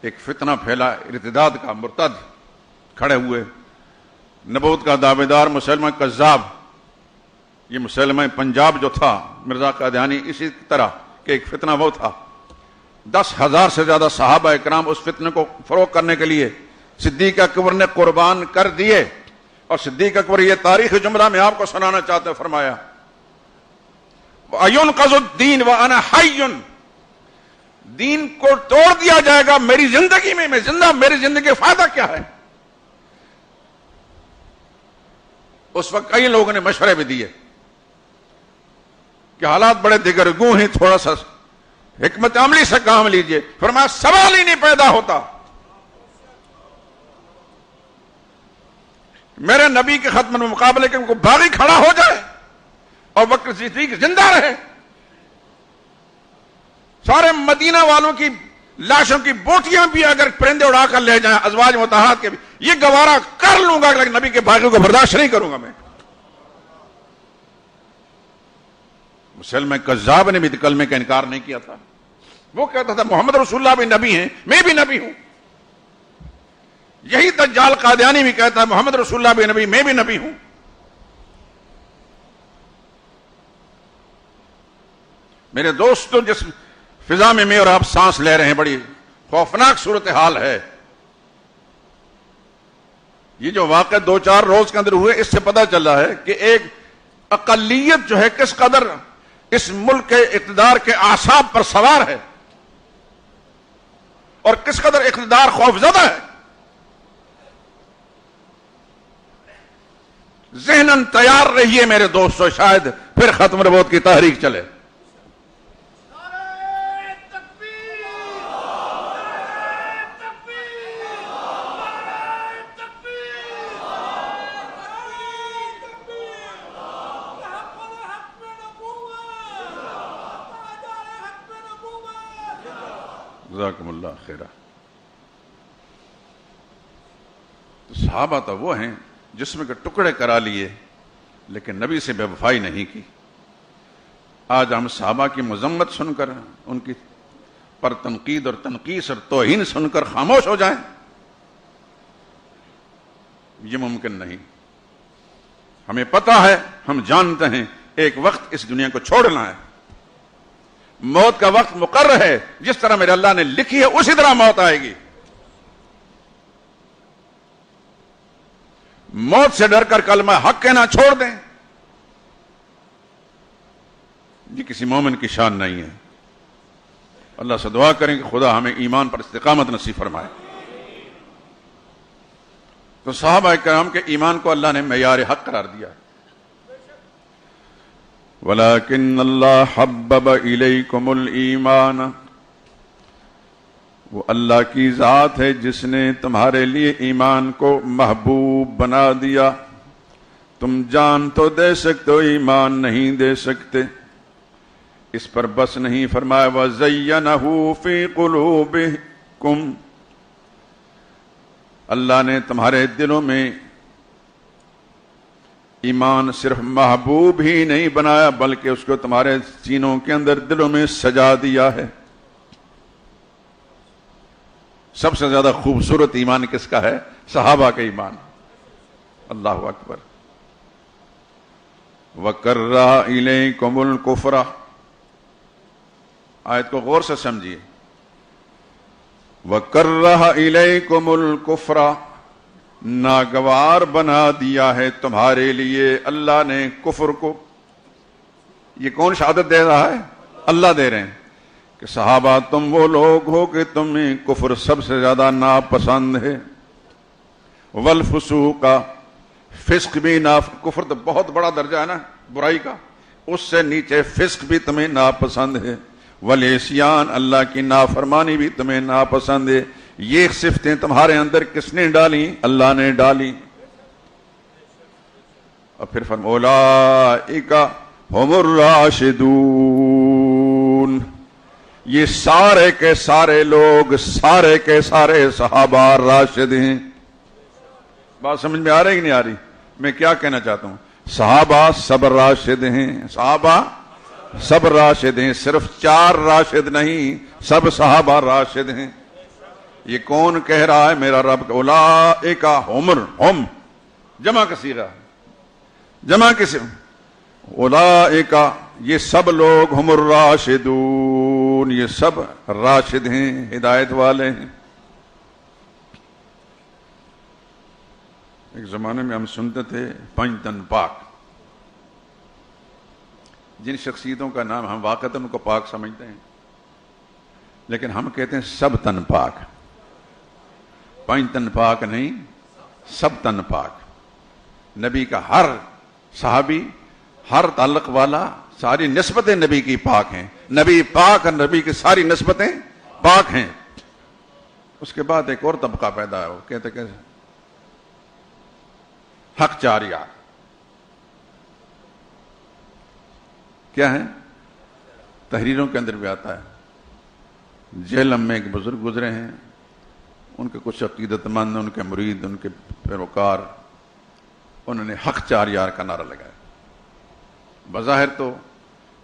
Speaker 1: ایک فتنہ پھیلا ارتداد کا، مرتد کھڑے ہوئے. نبوت کا دعوے دار مسلمہ کذاب، یہ مسلمہ پنجاب جو تھا مرزا قادیانی، اسی طرح کہ ایک فتنہ وہ تھا. 10,000 سے زیادہ صحابہ اکرام اس فتنے کو فروغ کرنے کے لیے صدیق اکبر نے قربان کر دیے. اور صدیق اکبر یہ تاریخ جملہ میں آپ کو سنانا چاہتے ہیں، فرمایا وَأَيُنْقَذُ الدِّينَ وَأَنَا حَيٌّ، دین کو توڑ دیا جائے گا میری زندگی میں زندہ. میری زندگی کا فائدہ کیا ہے؟ اس وقت کئی لوگوں نے مشورے بھی دیے کہ حالات بڑے دگرگوں ہیں، تھوڑا سا حکمت عملی سے کام لیجئے. فرمایا سوال ہی نہیں پیدا ہوتا. میرے نبی کے ختم مقابلے کے کوئی باغی کھڑا ہو جائے اور بکر صدیق زندہ رہے، سارے مدینہ والوں کی لاشوں کی بوٹیاں بھی اگر پرندے اڑا کر لے جائیں، ازواج مطہرات کے بھی، یہ گوارا کر لوں گا لیکن نبی کے باغیوں کو برداشت نہیں کروں گا میں. مسلمہ کذاب نے بھی کلمے کا انکار نہیں کیا تھا. وہ کہتا تھا محمد رسول اللہ بھی نبی ہیں، میں بھی نبی ہوں. یہی دجال قادیانی بھی کہتا ہے محمد رسول اللہ بھی نبی، میں بھی نبی ہوں. میرے دوستو، جس فضا میں اور آپ سانس لے رہے ہیں بڑی خوفناک صورتحال ہے. یہ جو واقعہ 2-4 روز کے اندر ہوئے، اس سے پتہ چلا ہے کہ ایک اقلیت جو ہے کس قدر اس ملک کے اقتدار کے اعصاب پر سوار ہے اور کس قدر اقتدار خوفزدہ ہے. ذہناً تیار رہیے میرے دوستو، شاید پھر ختم نبوت کی تحریک چلے. جزاکم اللہ خیرہ. تو صحابہ تو وہ ہیں جسم کے ٹکڑے کرا لیے لیکن نبی سے بے وفائی نہیں کی. آج ہم صحابہ کی مذمت سن کر، ان کی پر تنقید اور تنقیص اور توہین سن کر خاموش ہو جائیں، یہ ممکن نہیں. ہمیں پتہ ہے، ہم جانتے ہیں ایک وقت اس دنیا کو چھوڑنا ہے. موت کا وقت مقرر ہے، جس طرح میرے اللہ نے لکھی ہے اسی طرح موت آئے گی. موت سے ڈر کر کلمہ حق کہنا چھوڑ دیں، یہ کسی مومن کی شان نہیں ہے. اللہ سے دعا کریں کہ خدا ہمیں ایمان پر استقامت نصیب فرمائے. تو صحابہ کرام کے ایمان کو اللہ نے معیار حق قرار دیا ہے. وَلَكِنَّ اللَّهَ حَبَّبَ إِلَيْكُمُ الْإِيمَانَ، وہ اللہ کی ذات ہے جس نے تمہارے لیے ایمان کو محبوب بنا دیا. تم جان تو دے سکتے ہو، ایمان نہیں دے سکتے. اس پر بس نہیں، فرمایا وَزَيَّنَهُ فِي قُلُوبِكُمْ، اللہ نے تمہارے دلوں میں ایمان صرف محبوب ہی نہیں بنایا بلکہ اس کو تمہارے سینوں کے اندر دلوں میں سجا دیا ہے. سب سے زیادہ خوبصورت ایمان کس کا ہے؟ صحابہ کا ایمان. اللہ اکبر. وَكَرَّهَ إِلَيْكُمُ الْكُفْرَ، آیت کو غور سے سمجھیے. وَكَرَّهَ إِلَيْكُمُ الْكُفْرَ، ناگوار بنا دیا ہے تمہارے لیے اللہ نے کفر کو. یہ کون شہادت دے رہا ہے؟ اللہ دے رہے ہیں کہ صحابہ تم وہ لوگ ہو کہ تمہیں کفر سب سے زیادہ ناپسند ہے. والفسوق، فسق بھی کفر تو بہت بڑا درجہ ہے نا برائی کا، اس سے نیچے فسق بھی تمہیں ناپسند ہے. والعصیان، اللہ کی نافرمانی بھی تمہیں ناپسند ہے. یہ صفتیں تمہارے اندر کس نے ڈالی؟ اللہ نے ڈالی. اور پھر اولئک ھم الراشدون، یہ سارے کے سارے لوگ، سارے کے سارے صحابہ راشد ہیں. بات سمجھ میں آ رہی کہ نہیں آ رہی؟ میں کیا کہنا چاہتا ہوں؟ صحابہ سب راشد ہیں، صحابہ سب راشد ہیں. صرف 4 راشد نہیں، سب صحابہ راشد ہیں. یہ کون کہہ رہا ہے؟ میرا رب. اولئک ہم جمع کا صیغہ، جمع کس؟ اولئک، یہ سب لوگ، ہم الراشدون، یہ سب راشد ہیں، ہدایت والے ہیں. ایک زمانے میں ہم سنتے تھے 5 تن پاک. جن شخصیتوں کا نام ہم واقعتاً ان کو پاک سمجھتے ہیں، لیکن ہم کہتے ہیں سب تن پاک. 5 تن پاک نہیں، سب تن پاک. نبی کا ہر صحابی، ہر تعلق والا، ساری نسبتیں نبی کی پاک ہیں. نبی پاک اور نبی کی ساری نسبتیں پاک ہیں. اس کے بعد ایک اور طبقہ پیدا ہو، کہتے کہ حق چاریہ. کیا ہے؟ تحریروں کے اندر بھی آتا ہے. جہلم میں ایک بزرگ گزرے ہیں، ان کے کچھ عقیدت مند، ان کے مرید، ان کے پیروکار، انہوں نے حق 4 یار کا نعرہ لگایا. بظاہر تو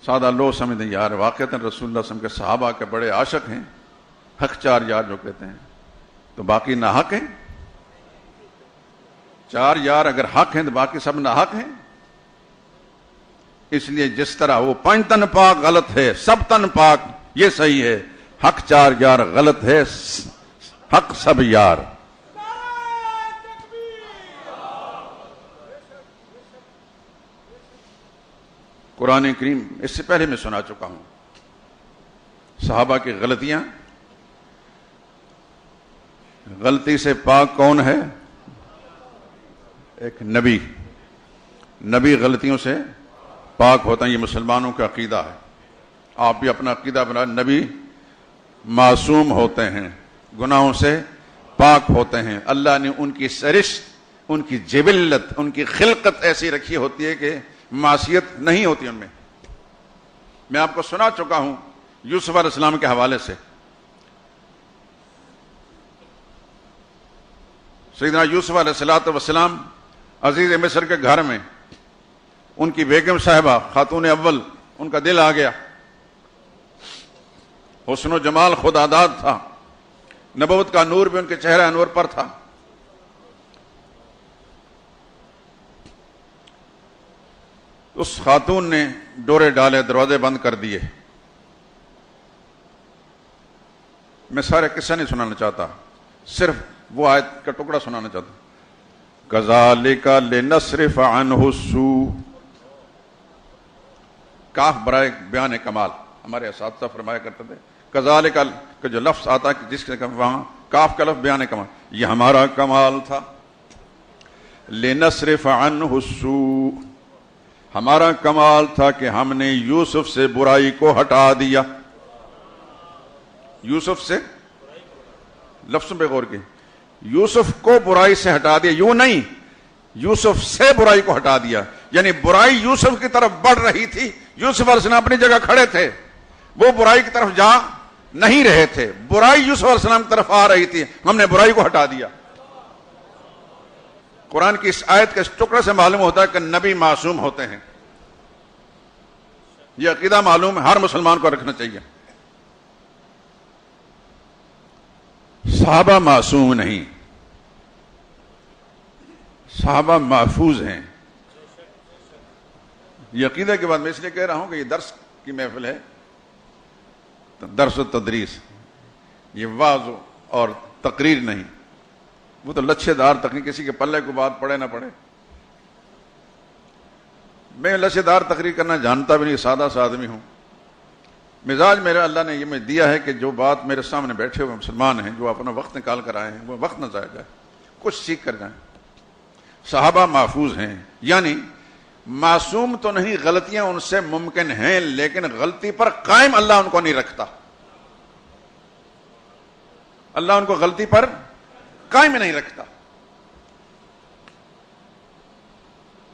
Speaker 1: سادہ لوگ سمجھتے ہیں یار واقعتاً رسول اللہ صلی اللہ علیہ وسلم کے صحابہ کے بڑے عاشق ہیں. حق 4 یار جو کہتے ہیں، تو باقی ناحق ہیں. 4 یار اگر حق ہیں تو باقی سب ناحق ہیں. اس لیے جس طرح وہ 5 تن پاک غلط ہے، سب تن پاک یہ صحیح ہے. حق 4 یار غلط ہے، حق سب یار. قرآن کریم اس سے پہلے میں سنا چکا ہوں صحابہ کی غلطیاں. غلطی سے پاک کون ہے؟ ایک نبی. نبی غلطیوں سے پاک ہوتا ہے. یہ مسلمانوں کا عقیدہ ہے. آپ بھی اپنا عقیدہ بنا. نبی معصوم ہوتے ہیں، گناہوں سے پاک ہوتے ہیں. اللہ نے ان کی سرشت، ان کی جبلت، ان کی خلقت ایسی رکھی ہوتی ہے کہ معصیت نہیں ہوتی ان میں. میں آپ کو سنا چکا ہوں یوسف علیہ السلام کے حوالے سے. سیدنا یوسف علیہ السلام عزیز مصر کے گھر میں، ان کی بیگم صاحبہ خاتون اول، ان کا دل آ گیا. حسن و جمال خداداد تھا، نبوت کا نور بھی ان کے چہرہ انور پر تھا. اس خاتون نے ڈورے ڈالے، دروازے بند کر دیے. میں سارے قصہ نہیں سنانا چاہتا، صرف وہ آیت کا ٹکڑا سنانا چاہتا ہوں. کذالک لنصرف عنہ السوء. کاف برائے بیان کمال. ہمارے اساتذہ فرمایا کرتے تھے کذالک کا جو لفظ آتا ہے جس کے وہاں کاف کا لفظ بیان کمال، یہ ہمارا کمال تھا. لنصرف عنہ السوء، ہمارا کمال تھا کہ ہم نے یوسف سے برائی کو ہٹا دیا. یوسف سے، لفظوں پہ غور کی، یوسف کو برائی سے ہٹا دیا، یوں نہیں، یوسف سے برائی کو ہٹا دیا. یعنی برائی یوسف کی طرف بڑھ رہی تھی، یوسف علیہ السلام اپنی جگہ کھڑے تھے، وہ برائی کی طرف جا نہیں رہے تھے، برائی یوسف علیہ السلام کی طرف آ رہی تھی، ہم نے برائی کو ہٹا دیا. قرآن کی اس آیت کے اس ٹکڑے سے معلوم ہوتا ہے کہ نبی معصوم ہوتے ہیں. یہ عقیدہ معلوم ہے، ہر مسلمان کو رکھنا چاہیے. صحابہ معصوم نہیں، صحابہ محفوظ ہیں. یہ عقیدہ کے بعد میں اس لیے کہہ رہا ہوں کہ یہ درس کی محفل ہے، درس و تدریس، یہ واعظ اور تقریر نہیں. وہ تو لچھے دار تقریر، کسی کے پلے کو بات پڑے نہ پڑے. میں لچھے دار تقریر کرنا جانتا بھی نہیں، سادہ سا آدمی ہوں. مزاج میرا اللہ نے یہ میں دیا ہے کہ جو بات میرے سامنے بیٹھے ہوئے مسلمان ہیں، جو اپنا وقت نکال کر آئے ہیں، وہ وقت نہ ضائع جائے، کچھ سیکھ کر جائیں. صحابہ محفوظ ہیں، یعنی معصوم تو نہیں، غلطیاں ان سے ممکن ہیں، لیکن غلطی پر قائم اللہ ان کو نہیں رکھتا. اللہ ان کو غلطی پر قائم نہیں رکھتا.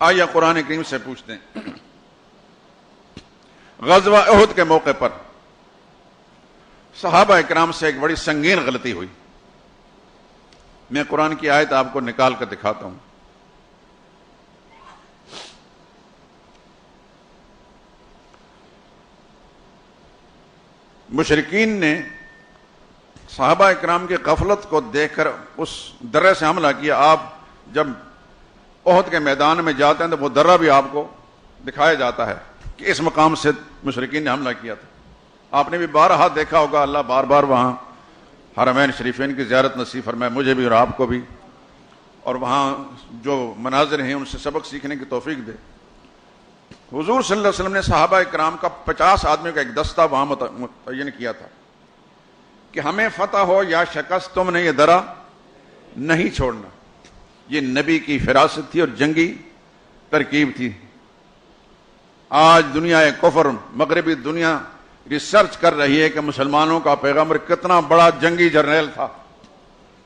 Speaker 1: آیا قرآن کریم سے پوچھتے ہیں، غزوہ احد کے موقع پر صحابہ اکرام سے ایک بڑی سنگین غلطی ہوئی. میں قرآن کی آیت آپ کو نکال کر دکھاتا ہوں. مشرکین نے صحابہ اکرام کی غفلت کو دیکھ کر اس درے سے حملہ کیا. آپ جب احد کے میدان میں جاتے ہیں تو وہ درہ بھی آپ کو دکھایا جاتا ہے کہ اس مقام سے مشرکین نے حملہ کیا تھا. آپ نے بھی بارہا دیکھا ہوگا، اللہ بار بار وہاں حرمین شریفین کی زیارت نصیب فرمائے مجھے بھی اور آپ کو بھی، اور وہاں جو مناظر ہیں ان سے سبق سیکھنے کی توفیق دے. حضور صلی اللہ علیہ وسلم نے صحابہ اکرام کا 50 آدمیوں کا ایک دستہ وہاں متعین کیا تھا کہ ہمیں فتح ہو یا شکست، تم نے یہ درہ نہیں چھوڑنا. یہ نبی کی فراست تھی اور جنگی ترکیب تھی. آج دنیا کفر، مغربی دنیا ریسرچ کر رہی ہے کہ مسلمانوں کا پیغمبر کتنا بڑا جنگی جرنیل تھا.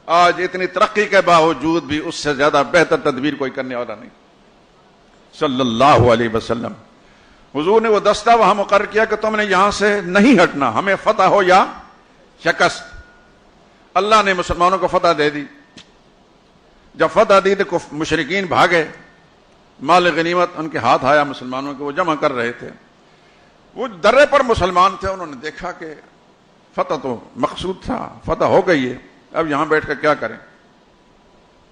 Speaker 1: آج اتنی ترقی کے باوجود بھی اس سے زیادہ بہتر تدبیر کوئی کرنے والا نہیں. صلی اللہ علیہ وسلم حضور نے وہ دستہ وہاں مقرر کیا کہ تم نے یہاں سے نہیں ہٹنا، ہمیں فتح ہو یا شکست. اللہ نے مسلمانوں کو فتح دے دی. جب فتح دی تو مشرکین بھاگے، مال غنیمت ان کے ہاتھ آیا مسلمانوں کے، وہ جمع کر رہے تھے. وہ درے پر مسلمان تھے، انہوں نے دیکھا کہ فتح تو مقصود تھا، فتح ہو گئی ہے، اب یہاں بیٹھ کر کیا کریں.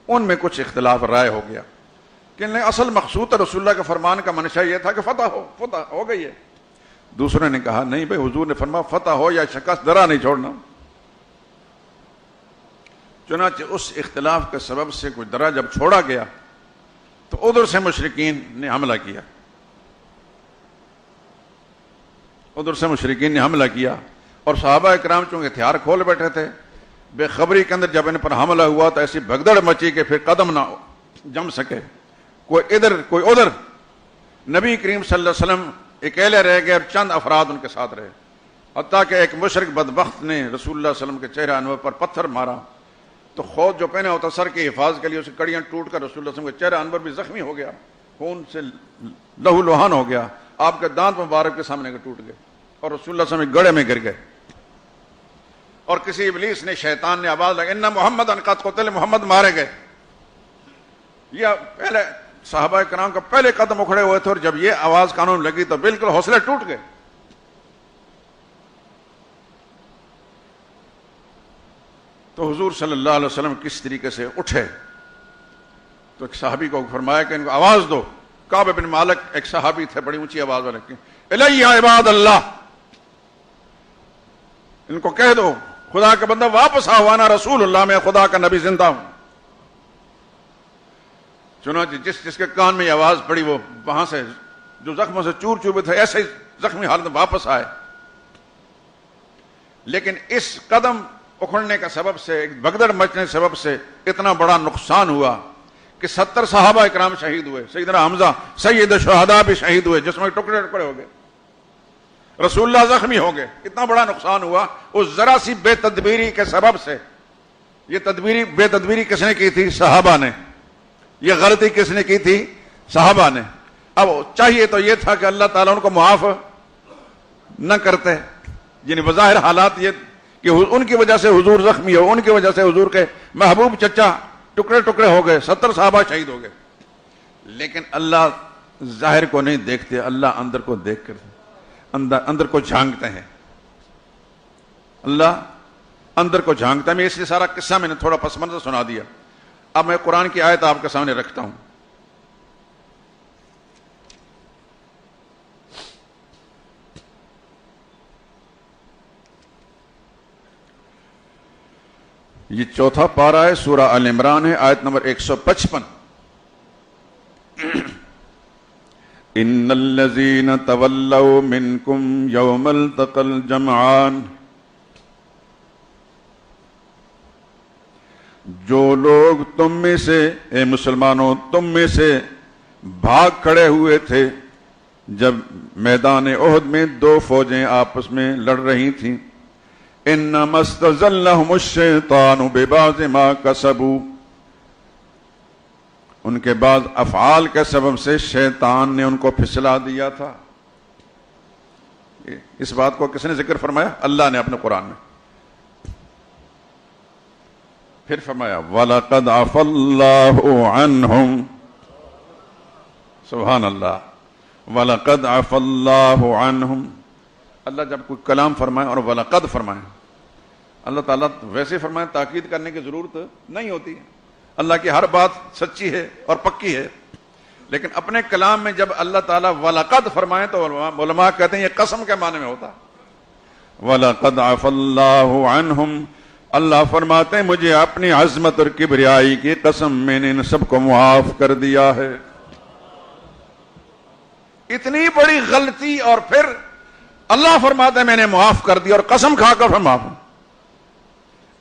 Speaker 1: ان میں کچھ اختلاف رائے ہو گیا کہ اصل مقصود رسول اللہ کے فرمان کا منشا یہ تھا کہ فتح ہو گئی ہے. دوسرے نے کہا نہیں بھائی، حضور نے فرمایا فتح ہو یا شکست درہ نہیں چھوڑنا. چنانچہ اس اختلاف کے سبب سے کچھ درہ جب چھوڑا گیا تو ادھر سے مشرکین نے حملہ کیا، اور صحابہ اکرام چونکہ ہتھیار کھول بیٹھے تھے، بے خبری کے اندر جب ان پر حملہ ہوا تو ایسی بھگدڑ مچی کہ پھر قدم نہ جم سکے، کوئی ادھر کوئی ادھر. نبی کریم صلی اللہ علیہ وسلم اکیلے رہ گئے اور چند افراد ان کے ساتھ رہے، حتیٰ کہ ایک مشرک بدبخت نے رسول اللہ صلی اللہ علیہ وسلم کے چہرے انور پر پتھر مارا تو خود جو پہنے ہوتا سر کی حفاظت کے لیے، اس کی کڑیاں ٹوٹ کر رسول اللہ صلی اللہ علیہ وسلم کے چہرہ انور بھی زخمی ہو گیا، خون سے لہو لوہان ہو گیا. آپ کے دانت مبارک کے سامنے کے ٹوٹ گئے اور رسول اللہ صلی اللہ علیہ وسلم گڑھے میں گر گئے. اور کسی ابلیس نے، شیطان نے آواز لگائی، ان محمد قد قتل، محمد مارے گئے. یہ پہلے صحابہ کرام کا پہلے قدم اکھڑے ہوئے تھے، اور جب یہ آواز کانوں میں لگی تو بالکل حوصلے ٹوٹ گئے. تو حضور صلی اللہ علیہ وسلم کس طریقے سے اٹھے تو ایک صحابی کو فرمایا کہ ان کو آواز دو. کعب بن مالک ایک صحابی تھے، بڑی اونچی آواز والے کی، الیہ عباد اللہ، ان کو کہہ دو خدا کا بندہ واپس آؤ، انا رسول اللہ، میں خدا کا نبی زندہ ہوں. چنانچہ جس کے کان میں یہ آواز پڑی وہ وہاں سے جو زخموں سے چور چور تھے ایسے ہی زخمی حالت میں واپس آئے. لیکن اس قدم اکھڑنے کا سبب سے، ایک بھگدڑ مچنے کے سبب سے اتنا بڑا نقصان ہوا کہ 70 صحابہ اکرام شہید ہوئے، سیدنا حمزہ سید الشہداء بھی شہید ہوئے، جس میں ٹکڑے ٹکڑے ہو گئے، رسول اللہ زخمی ہو گئے، کتنا بڑا نقصان ہوا اس ذرا سی بے تدبیری کے سبب سے۔ یہ بے تدبیری کس نے کی تھی؟ صحابہ نے۔ یہ غلطی کس نے کی تھی؟ صحابہ نے۔ اب چاہیے تو یہ تھا کہ اللہ تعالیٰ ان کو معاف نہ کرتے، یعنی بظاہر حالات یہ کہ ان کی وجہ سے حضور زخمی ہو، ان کی وجہ سے حضور کے محبوب چچا ٹکڑے ٹکڑے ہو گئے، 70 صحابہ شہید ہو گئے، لیکن اللہ ظاہر کو نہیں دیکھتے، اللہ اندر کو دیکھ کر اندر کو جھانکتے ہیں، اللہ اندر کو جھانکتا ہے۔ میں اس لیے سارا قصہ میں نے تھوڑا پس منظر سنا دیا۔ اب میں قرآن کی آیت آپ کے سامنے رکھتا ہوں۔ یہ 4تھا پارہ ہے، سورہ آل عمران ہے، آیت نمبر 155۔ ان الذین تولوا منکم یوم التقى الجمعان، جو لوگ تم میں سے، اے مسلمانوں، تم میں سے بھاگ کھڑے ہوئے تھے جب میدان احد میں 2 فوجیں آپس میں لڑ رہی تھیں، انما استزلهم الشیطان ببعض ما کسبوا، ان کے بعض افعال کے سبب سے شیطان نے ان کو پھسلا دیا تھا۔ اس بات کو کس نے ذکر فرمایا؟ اللہ نے اپنے قرآن میں۔ پھر فرمایا وَلَقَدْ عَفَا اللَّهُ عَنْهُمْ، سبحان اللہ، وَلَقَدْ عَفَا اللَّهُ عَنْهُمْ۔ اللہ جب کوئی کلام فرمائے اور وَلَقَدْ فرمائے، اللہ تعالیٰ ویسے فرمائے تاکید کرنے کی ضرورت نہیں ہوتی ہے، اللہ کی ہر بات سچی ہے اور پکی ہے، لیکن اپنے کلام میں جب اللہ تعالیٰ وَلَقَدْ فرمائے تو علماء کہتے ہیں یہ قسم کے معنی میں ہوتا ہے۔ وَلَقَدْ عَفَا اللَّهُ عَنْهُمْ، اللہ فرماتے ہیں مجھے اپنی عظمت اور کبریائی کی قسم میں نے ان سب کو معاف کر دیا ہے۔ اتنی بڑی غلطی اور پھر اللہ فرماتے ہیں میں نے معاف کر دیا، اور قسم کھا کر فرماتا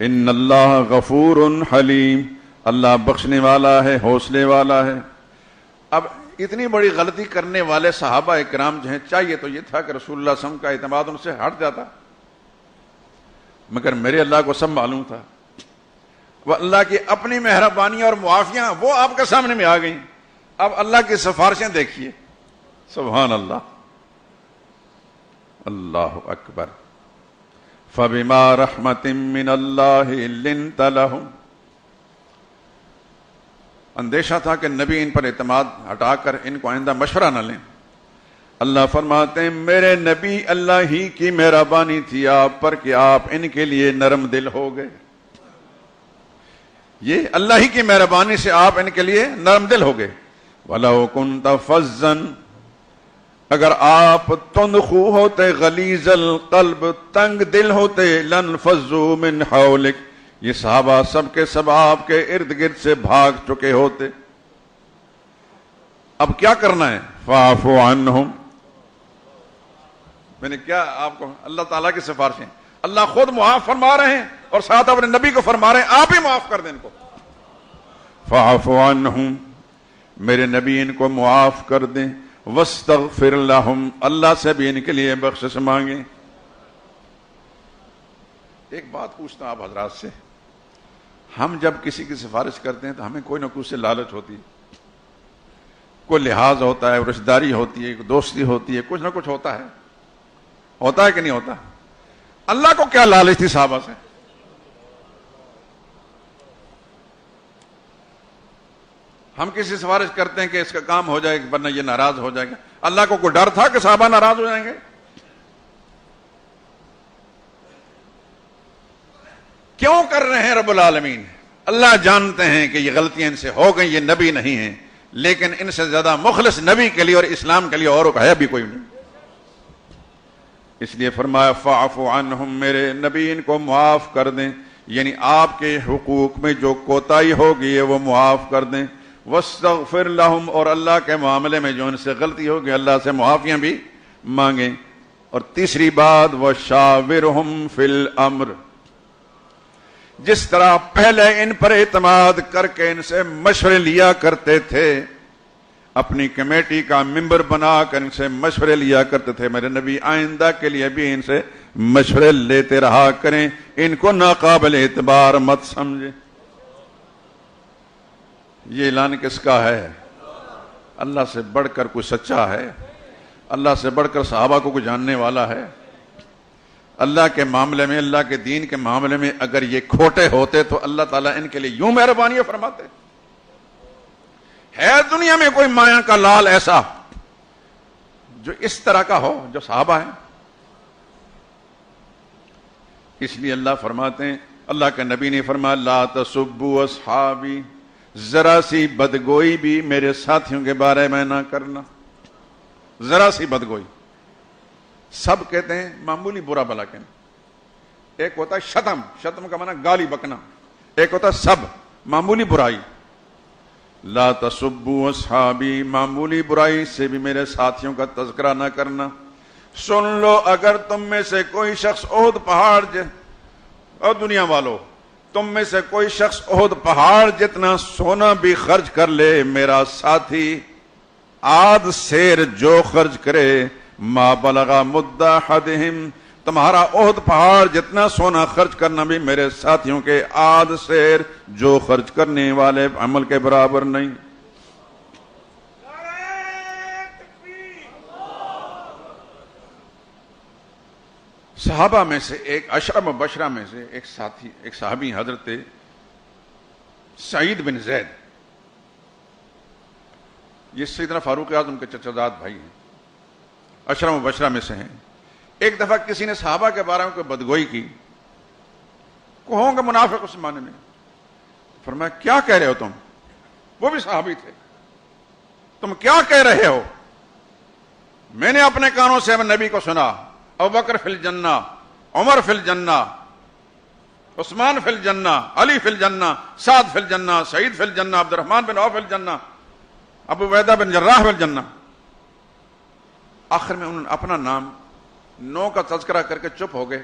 Speaker 1: ان اللہ غفور حلیم، اللہ بخشنے والا ہے، حوصلے والا ہے۔ اب اتنی بڑی غلطی کرنے والے صحابہ اکرام جو ہیں، چاہیے تو یہ تھا کہ رسول اللہ صلی اللہ علیہ وسلم کا اعتماد ان سے ہٹ جاتا، مگر میرے اللہ کو سب معلوم تھا، وہ اللہ کی اپنی مہربانی اور معافیاں وہ آپ کے سامنے میں آ گئیں۔ اب اللہ کی سفارشیں دیکھیے، سبحان اللہ، اللہ اکبر۔ فَبِمَا رَحْمَةٍ مِّنَ اللَّهِ لِنْتَ لَهُمْ، اندیشہ تھا کہ نبی ان پر اعتماد ہٹا کر ان کو آئندہ مشورہ نہ لیں۔ اللہ فرماتے ہیں میرے نبی اللہ ہی کی مہربانی تھی آپ پر کہ آپ ان کے لیے نرم دل ہو گئے، یہ اللہ ہی کی مہربانی سے آپ ان کے لیے نرم دل ہو گئے۔ وَلَوْ كُنْتَ فَظًّا، اگر آپ تندخو ہوتے، غلیظ القلب، تنگ دل ہوتے، لَنْفَضُّوا مِنْ حَوْلِكَ، یہ صحابہ سب کے سب آپ کے ارد گرد سے بھاگ چکے ہوتے۔ اب کیا کرنا ہے؟ فَاعْفُ عَنْهُمْ، میں نے کیا آپ کو اللہ تعالیٰ کی سفارشیں، اللہ خود معاف فرما رہے ہیں اور ساتھ اپنے نبی کو فرما رہے ہیں آپ ہی معاف کر دیں ان کو۔ فَاعْفُ عَنْهُمْ، میرے نبی ان کو معاف کر دیں، وَاسْتَغْفِرْ لَهُمْ، اللہ سے بھی ان کے لیے بخشش مانگیں۔ ایک بات پوچھتا ہوں آپ حضرات سے، ہم جب کسی کی سفارش کرتے ہیں تو ہمیں کوئی نہ کوئی سے لالچ ہوتی ہے، کوئی لحاظ ہوتا ہے، رشتہ داری ہوتی ہے، دوستی ہوتی ہے، کچھ نہ کچھ ہوتا ہے کہ نہیں ہوتا؟ اللہ کو کیا لالچ تھی صحابہ سے؟ ہم کسی سفارش کرتے ہیں کہ اس کا کام ہو جائے ورنہ یہ ناراض ہو جائے گا، اللہ کو کوئی ڈر تھا کہ صحابہ ناراض ہو جائیں گے؟ کیوں کر رہے ہیں رب العالمین؟ اللہ جانتے ہیں کہ یہ غلطیاں ان سے ہو گئی، یہ نبی نہیں ہیں، لیکن ان سے زیادہ مخلص نبی کے لیے اور اسلام کے لیے اور ہے بھی کوئی نہیں، اس لیے فرمایا فَاعْفُ عَنْهُمْ، میرے نبی ان کو معاف کر دیں، یعنی آپ کے حقوق میں جو کوتاہی ہوگی ہے وہ معاف کر دیں۔ وَاسْتَغْفِرْ لَهُمْ، اور اللہ کے معاملے میں جو ان سے غلطی ہوگی اللہ سے معافیاں بھی مانگیں۔ اور تیسری بات وَشَاوِرْهُمْ فِي الْأَمْرِ، جس طرح پہلے ان پر اعتماد کر کے ان سے مشورے لیا کرتے تھے، اپنی کمیٹی کا ممبر بنا کر ان سے مشورے لیا کرتے تھے، میرے نبی آئندہ کے لیے بھی ان سے مشورے لیتے رہا کریں، ان کو ناقابل اعتبار مت سمجھے۔ یہ اعلان کس کا ہے؟ اللہ سے بڑھ کر کوئی سچا ہے؟ اللہ سے بڑھ کر صحابہ کو کوئی جاننے والا ہے؟ اللہ کے معاملے میں، اللہ کے دین کے معاملے میں اگر یہ کھوٹے ہوتے تو اللہ تعالیٰ ان کے لیے یوں مہربانی فرماتے؟ ہے دنیا میں کوئی مایا کا لال ایسا جو اس طرح کا ہو جو صحابہ ہیں؟ اس لیے اللہ فرماتے ہیں، اللہ کے نبی نے فرمایا لا تسبوا اصحابی، ذرا سی بدگوئی بھی میرے ساتھیوں کے بارے میں نہ کرنا، ذرا سی بدگوئی۔ سب کہتے ہیں معمولی برا بلا کہنا، ایک ہوتا ہے شتم، شتم کا معنی گالی بکنا، ایک ہوتا ہے سب، معمولی برائی۔ لا تسبوا اصحابی، معمولی برائی سے بھی میرے ساتھیوں کا تذکرہ نہ کرنا۔ سن لو اگر تم میں سے کوئی شخص احد پہاڑ اور دنیا والو، تم میں سے کوئی شخص احد پہاڑ جتنا سونا بھی خرچ کر لے، میرا ساتھی آدھ سیر جو خرچ کرے، ما بلغ مد احدہم، تمہارا احد پہاڑ جتنا سونا خرچ کرنا بھی میرے ساتھیوں کے آدھ سیر جو خرچ کرنے والے عمل کے برابر نہیں۔ صحابہ میں سے ایک عشرہ مبشرہ میں سے ایک صحابی حضرت سعید بن زید، یہ سیدنا فاروق اعظم کے چچا زاد بھائی ہیں، عشرہ مبشرہ میں سے ہیں۔ ایک دفعہ کسی نے صحابہ کے بارے میں کوئی بدگوئی کی، کہوں گا منافق اس معنی میں، فرمایا کیا کہہ رہے ہو تم؟ وہ بھی صحابی تھے، تم کیا کہہ رہے ہو؟ میں نے اپنے کانوں سے نبی کو سنا، ابوبکر فی الجنہ، عمر فی الجنہ، عثمان فی الجنہ، علی فی الجنہ، سعد فی الجنہ، سعید فی الجنہ، عبد الرحمن بن عوف فی الجنہ، ابو عبیدہ بن جراح فی الجنہ۔ آخر میں انہوں نے اپنا نام 9 کا تذکرہ کر کے چپ ہو گئے،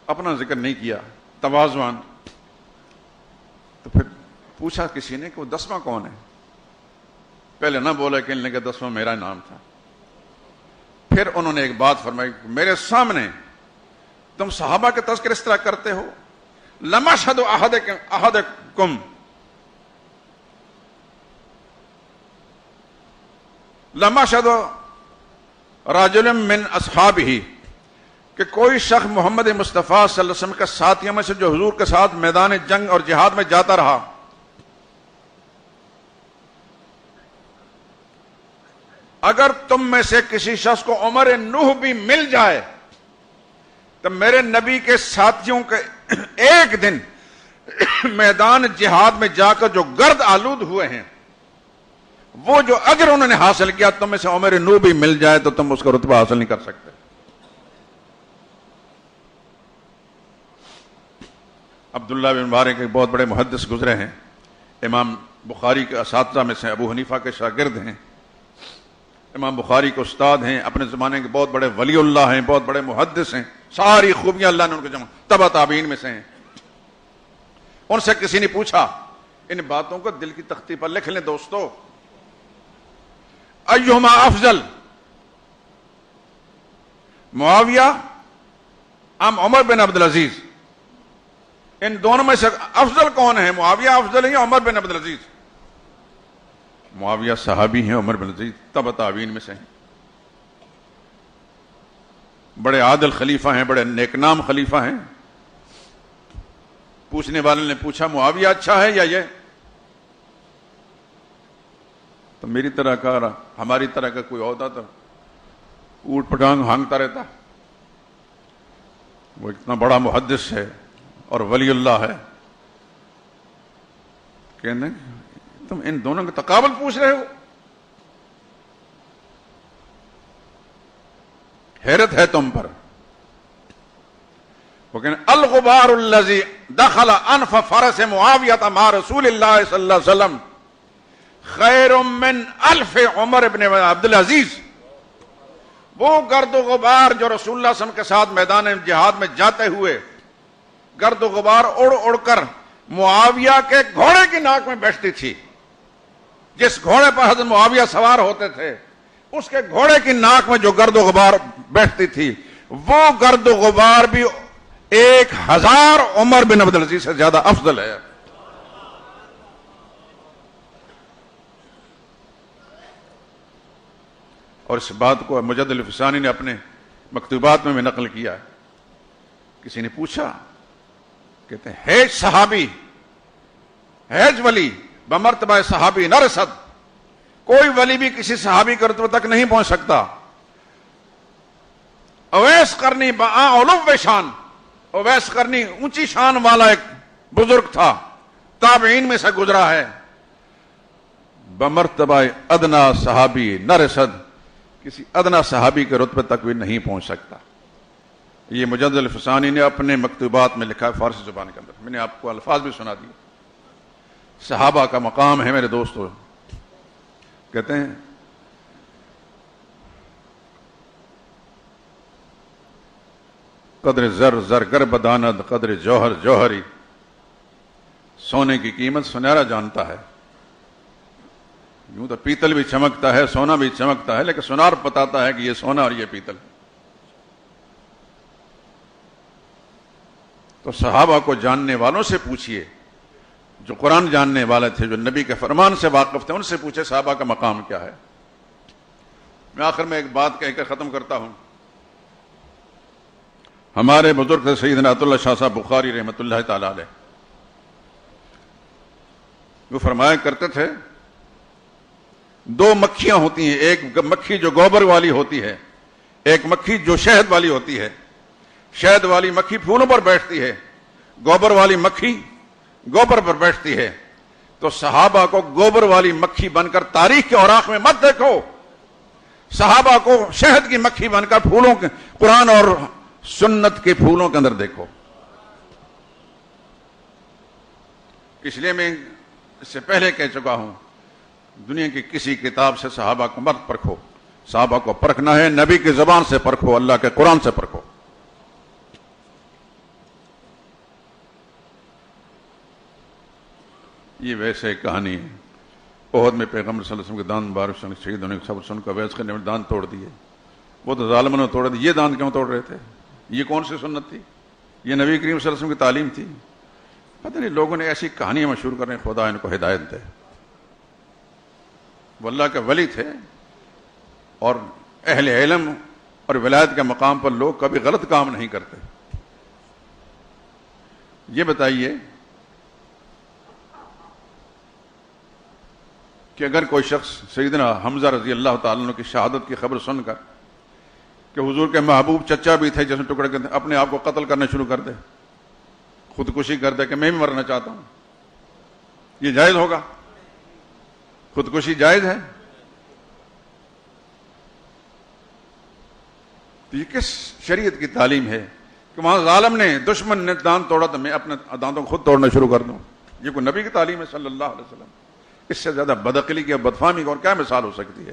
Speaker 1: اپنا ذکر نہیں کیا تواضعاً۔ تو پھر پوچھا کسی نے کہ وہ 10واں کون ہے؟ پہلے نہ بولا کہ ان نے کہ 10واں میرا نام تھا۔ پھر انہوں نے ایک بات فرمائی، میرے سامنے تم صحابہ کے تذکر اس طرح کرتے ہو، لمشہد احدکم، لمشہد رجل من اصحابہ، کہ کوئی شخص محمد مصطفیٰ صلی اللہ علیہ وسلم کے ساتھیوں میں سے جو حضور کے ساتھ میدان جنگ اور جہاد میں جاتا رہا، اگر تم میں سے کسی شخص کو عمر نوح بھی مل جائے تو میرے نبی کے ساتھیوں کے ایک دن میدان جہاد میں جا کر جو گرد آلود ہوئے ہیں، وہ جو اجر انہوں نے حاصل کیا، تم میں سے عمر نوح بھی مل جائے تو تم اس کا رتبہ حاصل نہیں کر سکتے۔ عبداللہ بن مبارک ایک بہت بڑے محدث گزرے ہیں، امام بخاری کے اساتذہ میں سے، ابو حنیفہ کے شاگرد ہیں، امام بخاری کے استاد ہیں، اپنے زمانے کے بہت بڑے ولی اللہ ہیں، بہت بڑے محدث ہیں، ساری خوبیاں اللہ نے ان کو جمع، تبع تابعین میں سے ہیں۔ ان سے کسی نے پوچھا، ان باتوں کو دل کی تختی پر لکھ لیں دوستو، ایہما افضل، معاویہ ام عمر بن عبدالعزیز، ان دونوں میں سے افضل کون ہے؟ معاویہ افضل ہے یا عمر بن عبدالعزیز؟ معاویہ صحابی ہیں، عمر بن عزیز تبع تابعین میں سے ہیں، بڑے عادل خلیفہ ہیں، بڑے نیک نام خلیفہ ہیں۔ پوچھنے والے نے پوچھا معاویہ اچھا ہے یا یہ؟ تو میری طرح کا، ہماری طرح کا کوئی ہوتا تو اوٹ پٹانگ ہانگتا رہتا، وہ اتنا بڑا محدث ہے اور ولی اللہ ہے، کہنے تم ان دونوں کا تقابل پوچھ رہے ہو؟ حیرت ہے تم پر۔ وہ کہنے الغبار الذی دخل انف فرس معاویہ مع رسول اللہ صلی اللہ علیہ وسلم خیر من الف عمر بن عبدالعزیز، وہ گرد و غبار جو رسول اللہ صلی اللہ علیہ وسلم کے ساتھ میدان جہاد میں جاتے ہوئے گرد و غبار اڑ اڑ کر معاویہ کے گھوڑے کی ناک میں بیٹھتی تھی. جس گھوڑے پر حضرت معاویہ سوار ہوتے تھے اس کے گھوڑے کی ناک میں جو گرد و غبار بیٹھتی تھی وہ گرد و غبار بھی 1000 عمر بن عبدالعزیز سے زیادہ افضل ہے. اور اس بات کو مجدد الفسانی نے اپنے مکتوبات میں بھی نقل کیا ہے. کسی نے پوچھا، کہتے ہیں ہیج صحابی، ہیج ولی بمرتبہ صحابی نہ رسد. کوئی ولی بھی کسی صحابی کے رتبے تک نہیں پہنچ سکتا. اویس قرنی علو شان، اویس قرنی اونچی شان والا ایک بزرگ تھا، تابعین میں سے گزرا ہے. بمرتبہ ادنا صحابی نہ رسد، کسی ادنا صحابی کے رتبے تک بھی نہیں پہنچ سکتا. یہ مجدد الفسانی نے اپنے مکتوبات میں لکھا ہے فارسی زبان کے اندر. میں نے آپ کو الفاظ بھی سنا دیے. صحابہ کا مقام ہے میرے دوستو. کہتے ہیں قدر زر زرگر بداند قدر جوہر جوہری. سونے کی قیمت سنہرا جانتا ہے. یوں تو پیتل بھی چمکتا ہے، سونا بھی چمکتا ہے، لیکن سونار بتاتا ہے کہ یہ سونا اور یہ پیتل. تو صحابہ کو جاننے والوں سے پوچھئے، جو قرآن جاننے والے تھے، جو نبی کے فرمان سے واقف تھے، ان سے پوچھے صحابہ کا مقام کیا ہے. میں آخر میں ایک بات کہہ کر ختم کرتا ہوں. ہمارے بزرگ تھے سیدنا عطا اللہ شاہ صاحب بخاری رحمۃ اللہ تعالی علیہ. وہ فرمایا کرتے تھے 2 مکھیاں ہوتی ہیں، ایک مکھی جو گوبر والی ہوتی ہے، ایک مکھی جو شہد والی ہوتی ہے. شہد والی مکھی پھولوں پر بیٹھتی ہے، گوبر والی مکھی گوبر پر بیٹھتی ہے. تو صحابہ کو گوبر والی مکھی بن کر تاریخ کے اوراق میں مت دیکھو، صحابہ کو شہد کی مکھی بن کر پھولوں کے، قرآن اور سنت کے پھولوں کے اندر دیکھو. اس لیے میں اس سے پہلے کہہ چکا ہوں، دنیا کی کسی کتاب سے صحابہ کو مت پرکھو. صحابہ کو پرکھنا ہے نبی کی زبان سے پرکھو، اللہ کے قرآن سے پرکھو. یہ ویسے کہانی ہے. احد میں پیغمبر صلی اللہ علیہ وسلم کے دان بارش شہید ہونے کے صبر سن کر ویس کرنے میں دان توڑ دیے. وہ تو ظالموں نے توڑ دیے. یہ دان کیوں توڑ رہے تھے؟ یہ کون سی سنت تھی؟ یہ نبی کریم صلی اللہ علیہ وسلم کی تعلیم تھی؟ پتہ نہیں لوگوں نے ایسی کہانیاں مشہور کر رہے ہیں. خدا ان کو ہدایت دے. وہ اللہ کے ولی تھے اور اہل علم اور ولایت کے مقام پر لوگ کبھی غلط کام نہیں کرتے. یہ بتائیے کہ اگر کوئی شخص سیدنا حمزہ رضی اللہ تعالیٰ عنہ کی شہادت کی خبر سن کر کہ حضور کے محبوب چچا بھی تھے جس نے ٹکڑے کرتے، اپنے آپ کو قتل کرنا شروع کر دے، خودکشی کر دے کہ میں بھی مرنا چاہتا ہوں، یہ جائز ہوگا؟ خودکشی جائز ہے؟ تو یہ کس شریعت کی تعلیم ہے کہ وہاں ظالم نے، دشمن نے دانت توڑا تو میں اپنے دانتوں کو خود توڑنا شروع کر دوں؟ یہ کوئی نبی کی تعلیم ہے صلی اللہ علیہ وسلم؟ اس سے زیادہ بدعقلی کی اور بدفہمی کی اور کیا مثال ہو سکتی ہے؟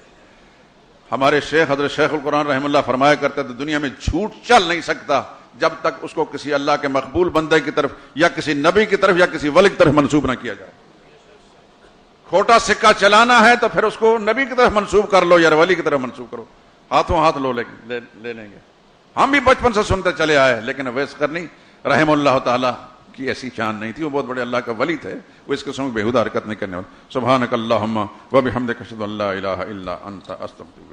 Speaker 1: ہمارے شیخ حضرت شیخ القرآن رحمہ اللہ فرمایا کرتے تھے دنیا میں جھوٹ چل نہیں سکتا جب تک اس کو کسی اللہ کے مقبول بندے کی طرف یا کسی نبی کی طرف یا کسی ولی کی طرف منسوب نہ کیا جائے. کھوٹا سکہ چلانا ہے تو پھر اس کو نبی کی طرف منسوب کر لو یا ولی کی طرف منسوب کرو، ہاتھوں ہاتھ لے لیں گے. ہم بھی بچپن سے سنتے چلے آئے، لیکن اویس قرنی رحم اللہ تعالی کی ایسی شان نہیں تھی. وہ بہت بڑے اللہ کا ولی تھے، وہ اس قسم کی بےہودہ حرکت نہیں کرنے والے. سبحانک اللہم و بحمدک اشہد ان لا الہ الا انت استغفرک.